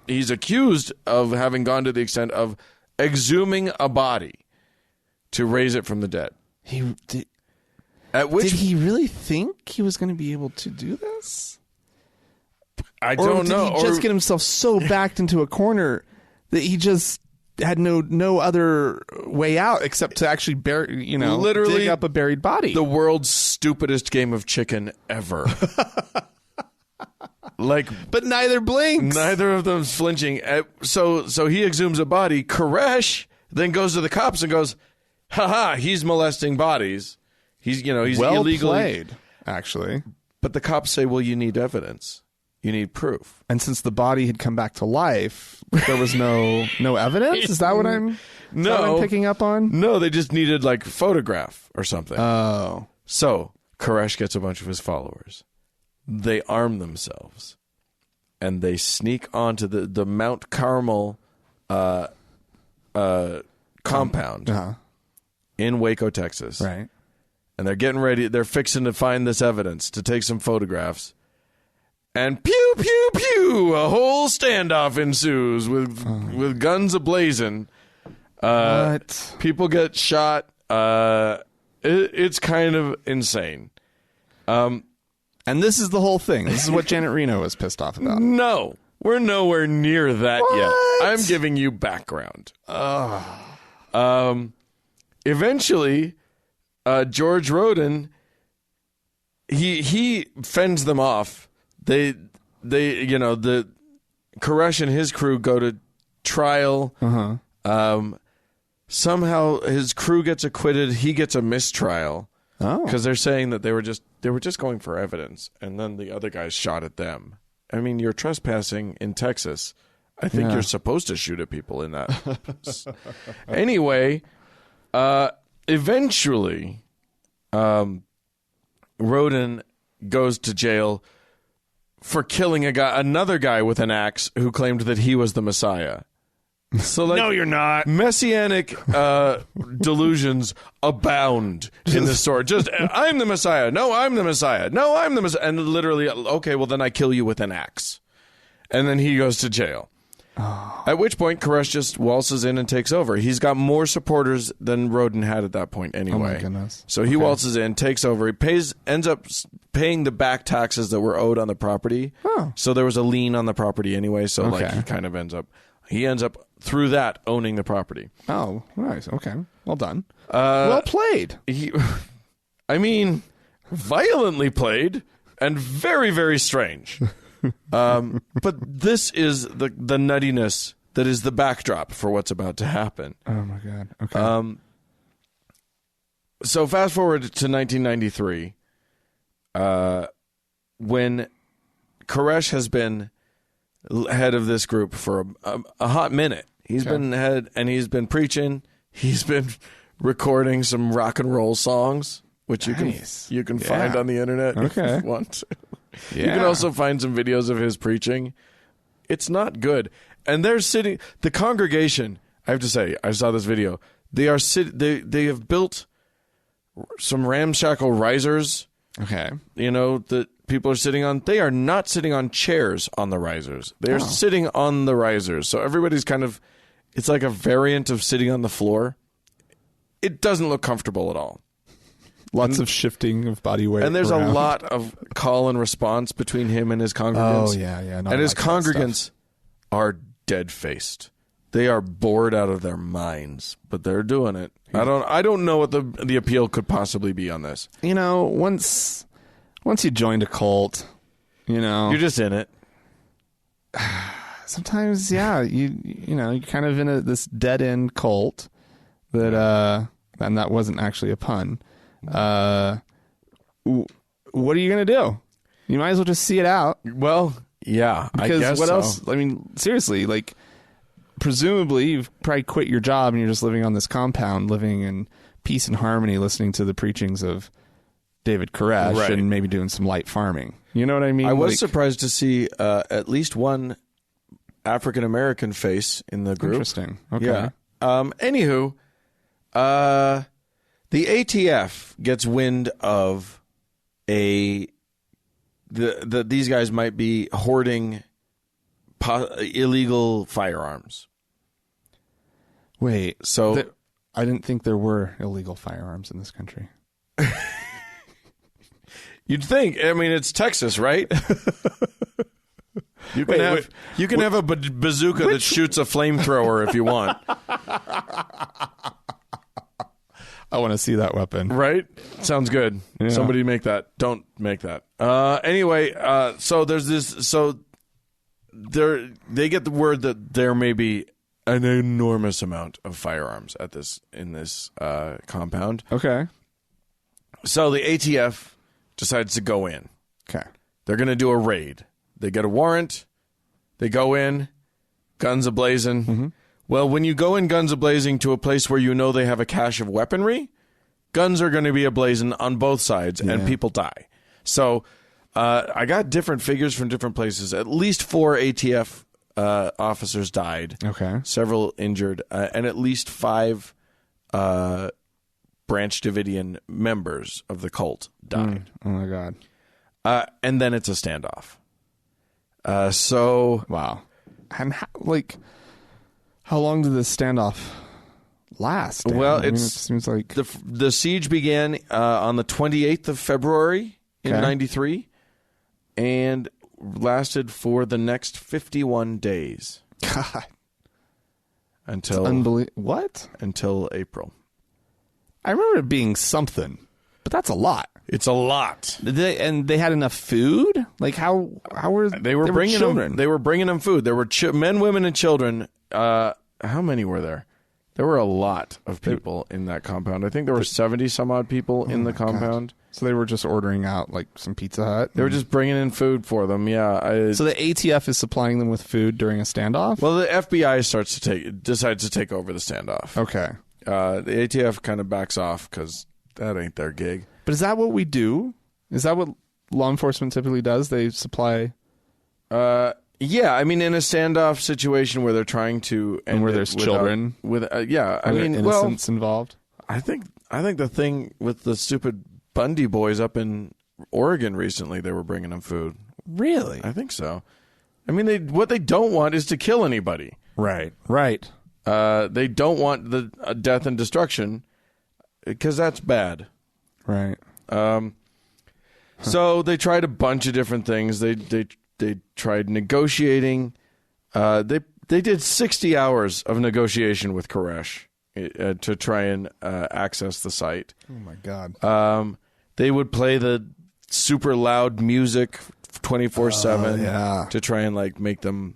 he's accused of having gone to the extent of exhuming a body to raise it from the dead. Did he really think he was going to be able to do this? I don't know. Did he just get himself so backed into a corner that he just had no other way out except to actually literally dig up a buried body? The world's stupidest game of chicken ever. Like, but neither blinks. Neither of them's flinching. So he exhumes a body. Koresh then goes to the cops and goes, "Ha, he's molesting bodies. He's well illegally played, actually." But the cops say, "Well, you need evidence. You need proof." And since the body had come back to life, there was no evidence? Is that what I'm picking up on? No, they just needed, like, photograph or something. Oh. So Koresh gets a bunch of his followers. They arm themselves. And they sneak onto the Mount Carmel compound in Waco, Texas. Right. And they're getting ready. They're fixing to find this evidence to take some photographs. And pew, pew, pew, a whole standoff ensues with guns ablazing. What? People get shot. It's kind of insane. And this is the whole thing. This is what Janet Reno was pissed off about. No, we're nowhere near that yet. I'm giving you background. Eventually, George Roden, he fends them off. The Koresh and his crew go to trial. Somehow his crew gets acquitted. He gets a mistrial because they're saying that they were just going for evidence, and then the other guys shot at them. I mean, you're trespassing in Texas. I think you're supposed to shoot at people in that. Anyway, eventually, Roden goes to jail for killing another guy with an axe who claimed that he was the Messiah. So, like, no, you're not. Messianic delusions abound in this story. Just, I'm the Messiah. No, I'm the Messiah. No, I'm the Messiah. And literally, okay, well, then I kill you with an axe. And then he goes to jail. At which point, Koresh just waltzes in and takes over. He's got more supporters than Roden had at that point anyway. Oh, my goodness. So he waltzes in, takes over. He ends up paying the back taxes that were owed on the property. Oh. So there was a lien on the property anyway. So like he kind of ends up through that owning the property. Oh, nice. Okay. Well done. Well played. I mean, violently played and very, very strange. But this is the nuttiness that is the backdrop for what's about to happen. Oh my God. Okay. So fast forward to 1993, when Koresh has been head of this group for a hot minute. He's been head, and he's been preaching. He's been recording some rock and roll songs, which you can find on the internet if you want to. You can also find some videos of his preaching. It's not good. And they're sitting, the congregation, I have to say, I saw this video. They have built some ramshackle risers. Okay. That people are sitting on. They are not sitting on chairs on the risers. They are sitting on the risers. So everybody's it's like a variant of sitting on the floor. It doesn't look comfortable at all. Lots of shifting of body weight. And there's around. a lot of call and response between him and his congregants. Oh, yeah. And his congregants are dead-faced. They are bored out of their minds, but they're doing it. I don't know what the appeal could possibly be on this. Once once you joined a cult, You're just in it. sometimes, yeah, you're kind of in this dead end cult that, and that wasn't actually a pun. What are you going to do? You might as well just see it out. Well, yeah, because I guess what so. else? I mean, seriously, like, presumably you've probably quit your job and you're just living on this compound, living in peace and harmony, listening to the preachings of David Koresh, Right. and maybe doing some light farming. You know what I mean? I was surprised to see at least one African American face in the group. Interesting. Okay. Yeah. Anywho, the ATF gets wind of these guys might be hoarding illegal firearms. Wait. So I didn't think there were illegal firearms in this country. you'd think. I mean, it's Texas, right? You can have a bazooka that shoots a flamethrower if you want. I want to see that weapon. Right? Sounds good. Yeah. Somebody make that. Don't make that. Anyway, so there's this. So they get the word that there may be an enormous amount of firearms in this compound. Okay. So the ATF decides to go in. Okay. They're going to do a raid. They get a warrant. They go in, guns a-blazing. Mm-hmm. Well, when you go in guns a-blazing to a place where you know they have a cache of weaponry, guns are going to be a-blazing on both sides, and people die. So I got different figures from different places. At least 4 ATF officers died. Okay. Several injured, and at least 5 Branch Davidian members of the cult died. Oh, my God. And then it's a standoff. So Wow. And how long did this standoff last? Dan? Well, I mean, it seems like the siege began on the 28th of February in 93 and lasted for the next 51 days. God. Until What? Until April. I remember it being something, but that's a lot. It's a lot. They had enough food? Like how were They were bringing children? them. They were bringing them food. There were men, women, and children. How many were there? There were a lot of people in that compound. I think there were 70 some odd people in the compound. So they were just ordering out like some Pizza Hut. They were just bringing in food for them. Yeah. So the ATF is supplying them with food during a standoff? Well, the FBI decides to take over the standoff. Okay. The ATF kind of backs off because that ain't their gig. But is that what we do? Is that what law enforcement typically does? They supply... Yeah, I mean, in a standoff situation where they're trying to... And where there's children? I mean, innocents involved? I think the thing with the stupid Bundy boys up in Oregon recently, they were bringing them food. Really? I think so. I mean, what they don't want is to kill anybody. Right. They don't want the death and destruction because that's bad. Right. So they tried a bunch of different things. They tried negotiating. They did 60 hours of negotiation with Koresh to try and access the site. Oh my God. They would play the super loud music 24/7 to try and like make them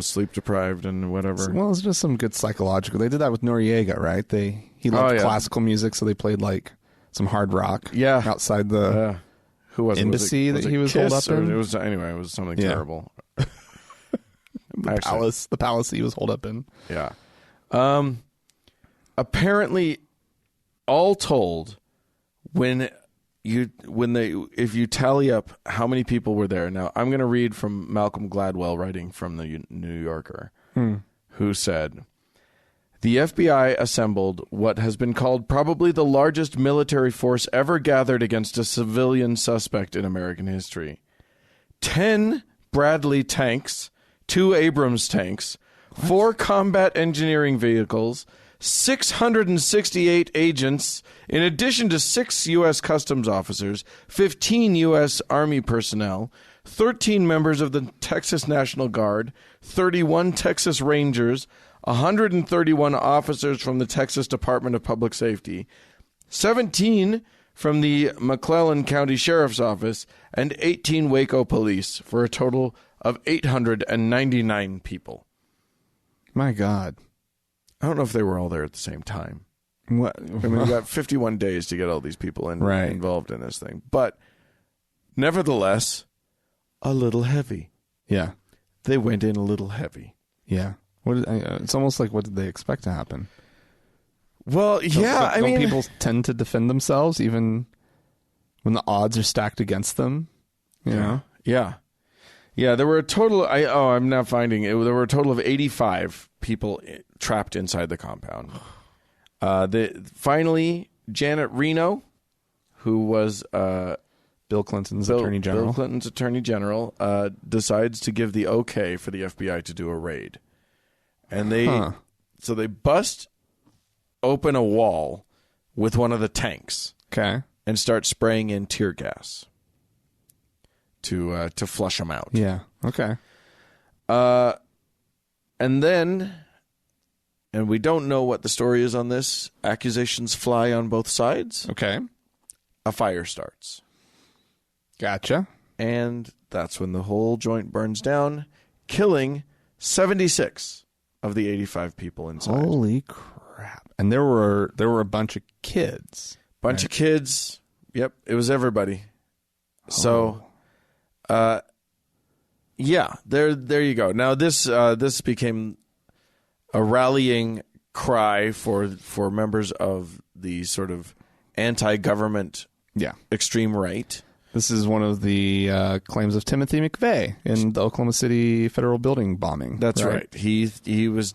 sleep deprived and whatever. Well, it's just some good psychological. They did that with Noriega, right? He loved classical music, so they played like some hard rock. Yeah. Outside the who was embassy was that it he was Kiss, holed up in. It was something terrible. The palace he was holed up in. Yeah. Apparently, all told, if you tally up how many people were there. Now, I'm going to read from Malcolm Gladwell writing from the New Yorker, who said, "The FBI assembled what has been called probably the largest military force ever gathered against a civilian suspect in American history. 10 Bradley tanks, 2 Abrams tanks, 4 combat engineering vehicles, 668 agents, in addition to 6 U.S. Customs officers, 15 U.S. Army personnel, 13 members of the Texas National Guard, 31 Texas Rangers, 131 officers from the Texas Department of Public Safety, 17 from the McClellan County Sheriff's Office and 18 Waco police for a total of 899 people. My God. I don't know if they were all there at the same time. What? I mean, we got 51 days to get all these people involved in this thing. But nevertheless, a little heavy. Yeah. They went in a little heavy. Yeah. It's almost like, what did they expect to happen? Well, yeah, I mean, people tend to defend themselves even when the odds are stacked against them. You know? Yeah. Yeah, there were a total, I'm now finding it. There were a total of 85 people trapped inside the compound. Finally, Janet Reno, who was Bill Clinton's attorney general. Bill Clinton's attorney general decides to give the okay for the FBI to do a raid. And so they bust open a wall with one of the tanks. Okay. And start spraying in tear gas to flush them out. Yeah. Okay. And then, and we don't know what the story is on this, accusations fly on both sides. Okay. A fire starts. Gotcha. And that's when the whole joint burns down, killing 76 of the 85 people inside. Holy crap. And there were a bunch of kids. Bunch of kids. Yep, it was everybody. So, yeah, there you go. Now this became a rallying cry for members of the sort of anti-government, extreme right. This is one of the claims of Timothy McVeigh in the Oklahoma City federal building bombing. That's right. He was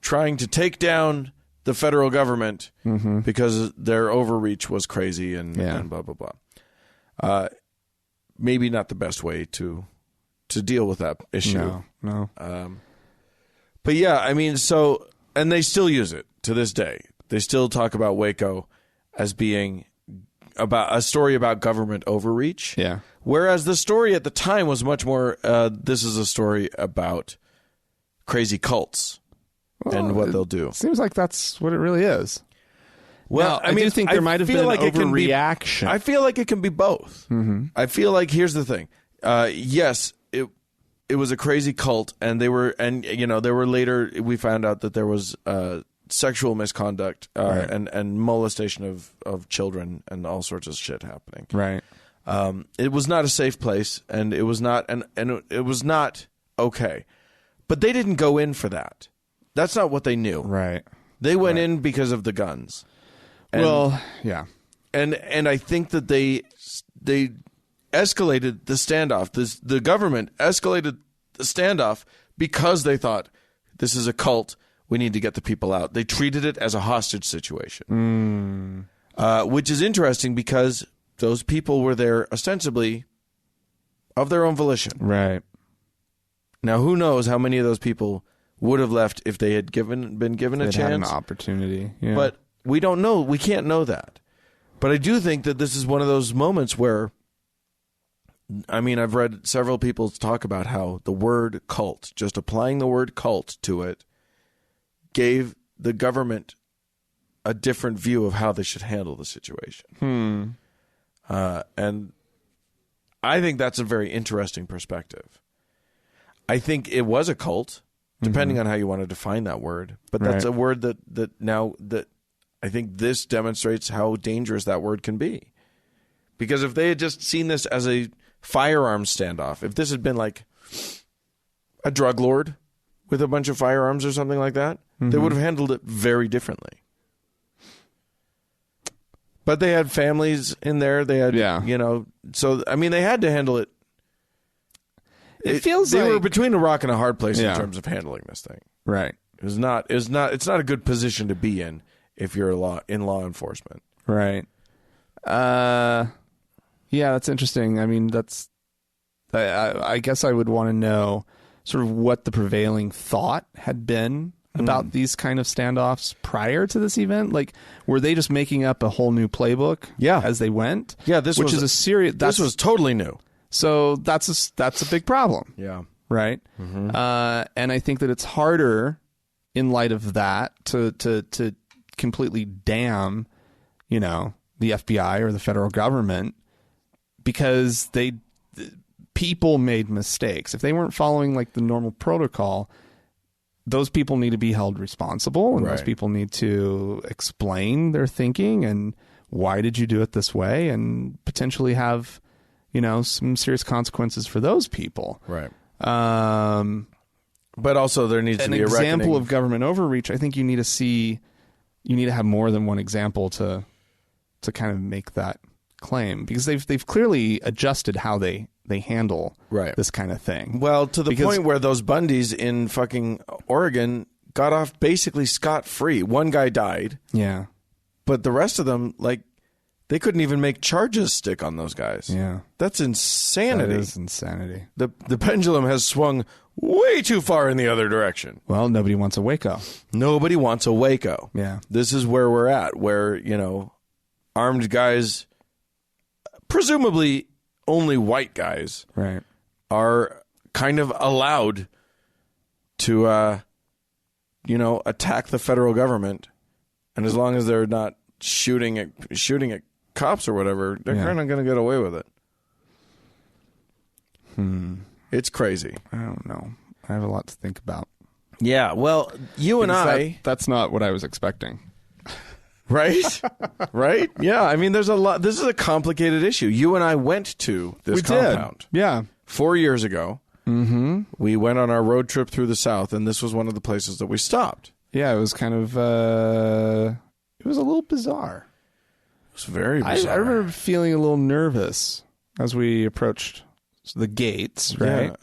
trying to take down the federal government because their overreach was crazy and blah blah blah. Maybe not the best way to deal with that issue. No. But yeah, I mean, and they still use it to this day. They still talk about Waco as being about a story about government overreach. Yeah. Whereas the story at the time was much more, this is a story about crazy cults and what they'll do. Seems like that's what it really is. Well, now, I do think there might have been an overreaction. I feel like it can be both. Mm-hmm. I feel like, here's the thing. Yes, it was a crazy cult, and there were later, we found out that there was sexual misconduct and molestation of children and all sorts of shit happening. Right. It was not a safe place, and it was not and it was not okay. But they didn't go in for that. That's not what they knew. Right. They went in because of the guns. And, and I think that they escalated the standoff. The government escalated the standoff because they thought, this is a cult. We need to get the people out. They treated it as a hostage situation, which is interesting because those people were there ostensibly of their own volition. Right. Now, who knows how many of those people would have left if they had been given a chance, had an opportunity. Yeah. But we don't know. We can't know that. But I do think that this is one of those moments where, I mean, I've read several people talk about how the word cult, just applying the word cult to it, gave the government a different view of how they should handle the situation. And I think that's a very interesting perspective. I think it was a cult, depending on how you want to define that word. But that's a word that I think this demonstrates how dangerous that word can be. Because if they had just seen this as a firearms standoff, if this had been like a drug lord with a bunch of firearms or something like that, they would have handled it very differently. But they had families in there. They had, so, I mean, they had to handle it. It feels they like were between a rock and a hard place in terms of handling this thing. Right. It's not a good position to be in if you're in law enforcement. Right. Yeah, that's interesting. I mean, I guess I would want to know sort of what the prevailing thought had been about these kind of standoffs prior to this event. Like, were they just making up a whole new playbook as they went? Yeah, this was totally new. So that's a big problem. Yeah. Right. And I think that it's harder in light of that to completely damn, the FBI or the federal government because people made mistakes. If they weren't following like the normal protocol, those people need to be held responsible, and those people need to explain their thinking and why did you do it this way, and potentially have, some serious consequences for those people. Right. But also there needs to be an example a reckoning of government overreach. I think you need to have more than one example to kind of make that claim, because they've clearly adjusted how they handle this kind of thing. Well, to the point where those Bundys in fucking Oregon got off basically scot-free. One guy died. Yeah. But the rest of them, like, they couldn't even make charges stick on those guys. Yeah. That's insanity. That is insanity. The pendulum has swung way too far in the other direction. Well, nobody wants a Waco. Nobody wants a Waco. Yeah. This is where we're at, where, armed guys, presumably only white guys, right, are kind of allowed to, attack the federal government. And as long as they're not shooting at cops or whatever, they're kind of going to get away with it. It's crazy. I don't know. I have a lot to think about. Yeah, well, that's not what I was expecting. Right? Right? Yeah, I mean, there's a lot. This is a complicated issue. You and I went to this compound. Yeah. 4 years ago. Mm-hmm. We went on our road trip through the South, and this was one of the places that we stopped. Yeah, it was kind of, it was a little bizarre. It was very bizarre. I remember feeling a little nervous as we approached the gates, right? Yeah.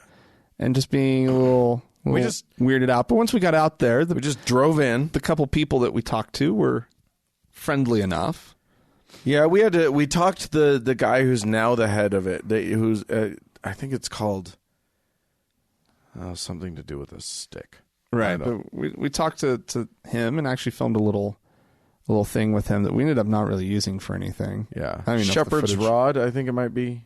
And just being a little weirded out. But once we got out there, we just drove in. The couple people that we talked to were friendly enough. Yeah, we talked to the guy who's now the head of it, who's I think it's called something to do with a stick. Right. But we talked to him and actually filmed a little thing with him that we ended up not really using for anything. Yeah. I mean, Shepherd's Rod, I think it might be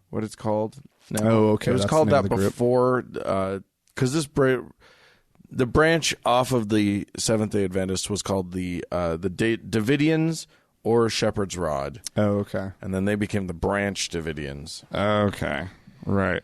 what it's called. No, oh, okay. It was called that before, because the branch off of the Seventh-day Adventist was called the Davidians or Shepherd's Rod. Oh, okay. And then they became the Branch Davidians. Okay. Right.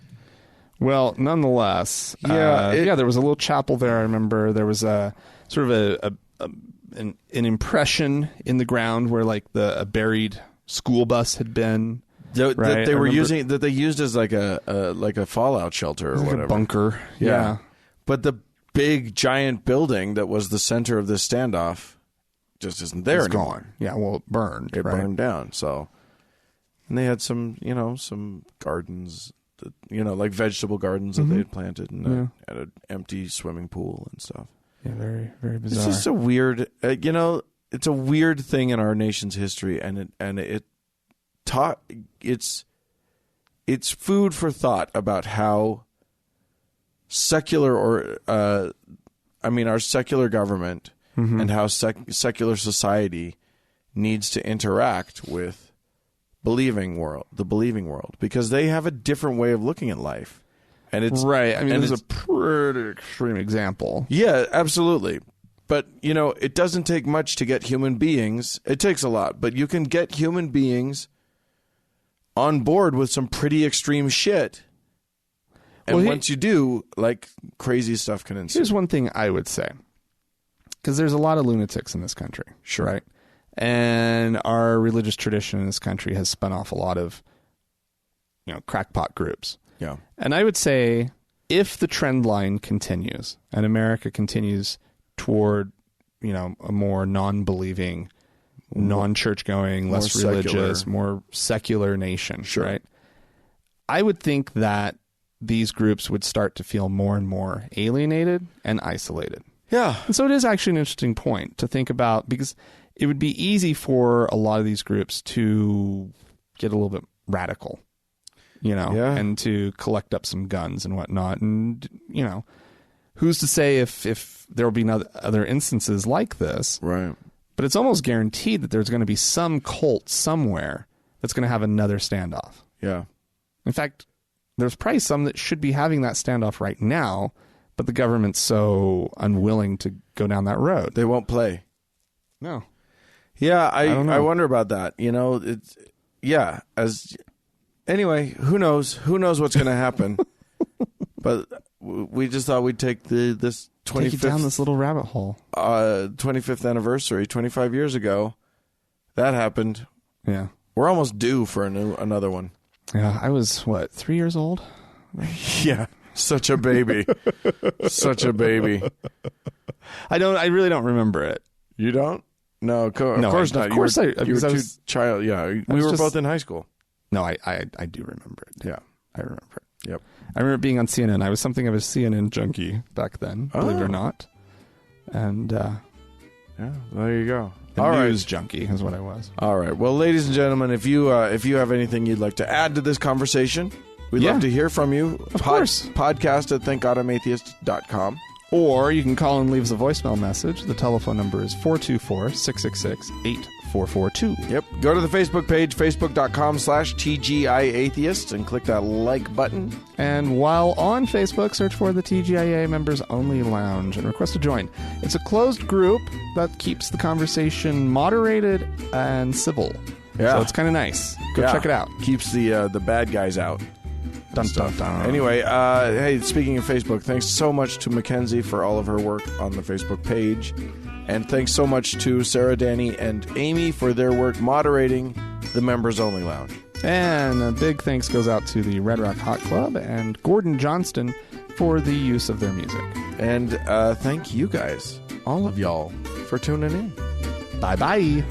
Well, nonetheless, there was a little chapel there. I remember there was a sort of an impression in the ground where like a buried school bus had been. That they used as like a fallout shelter or whatever, a bunker. Yeah. But the big giant building that was the center of this standoff just isn't there anymore. Gone. Yeah, well, it burned. It burned down. So, and they had some gardens, like vegetable gardens that they had planted, and had an empty swimming pool and stuff. Yeah, very, very bizarre. It's just a weird, it's a weird thing in our nation's history, and it's food for thought about how secular our secular government and how secular society needs to interact with the believing world, because they have a different way of looking at life. And it's right. I mean, this is a pretty extreme example. Yeah, absolutely. But, it doesn't take much to get human beings. It takes a lot, but you can get human beings on board with some pretty extreme shit. And once you do, like, crazy stuff can ensue. Here's one thing I would say, because there's a lot of lunatics in this country. Sure. Right? And our religious tradition in this country has spun off a lot of, crackpot groups. Yeah. And I would say if the trend line continues and America continues toward, a more non-believing, non-church going, less religious, more secular nation, sure, right? I would think that these groups would start to feel more and more alienated and isolated. Yeah. And so it is actually an interesting point to think about, because it would be easy for a lot of these groups to get a little bit radical, and to collect up some guns and whatnot. And, who's to say if there will be other instances like this? Right. But it's almost guaranteed that there's going to be some cult somewhere that's going to have another standoff. Yeah. In fact, there's probably some that should be having that standoff right now, but the government's so unwilling to go down that road. They won't play. No. Yeah, I don't know. I wonder about that. You know, anyway, who knows? Who knows what's going to happen? But we just thought we'd take this 25th Take you down this little rabbit hole. 25th anniversary, 25 years ago. That happened. Yeah. We're almost due for another one. Yeah, I was 3 years old? Yeah, such a baby. Such a baby. I really don't remember it. You don't? No, of course not. Of course you were too child. Yeah, we were both in high school. No, I do remember it. Yeah, I remember it. Yep. I remember being on CNN. I was something of a CNN junkie back then, believe it or not. And yeah, there you go. News junkie is what I was. All right. Well, ladies and gentlemen, if you have anything you'd like to add to this conversation, we'd love to hear from you. Of course. Podcast at thankgodimatheist.com. Or you can call and leave us a voicemail message. The telephone number is 424-666-8442. Yep. Go to the Facebook page, facebook.com/TGIAtheist, and click that like button. And while on Facebook, search for the TGIA Members Only Lounge and request to join. It's a closed group that keeps the conversation moderated and civil. Yeah. So it's kind of nice. Go check it out. Keeps the bad guys out. Dun, dun, dun. Anyway, hey, speaking of Facebook, thanks so much to Mackenzie for all of her work on the Facebook page. And thanks so much to Sarah, Danny, and Amy for their work moderating the Members Only Lounge. And a big thanks goes out to the Red Rock Hot Club and Gordon Johnston for the use of their music. And thank you guys, all of y'all, for tuning in. Bye-bye.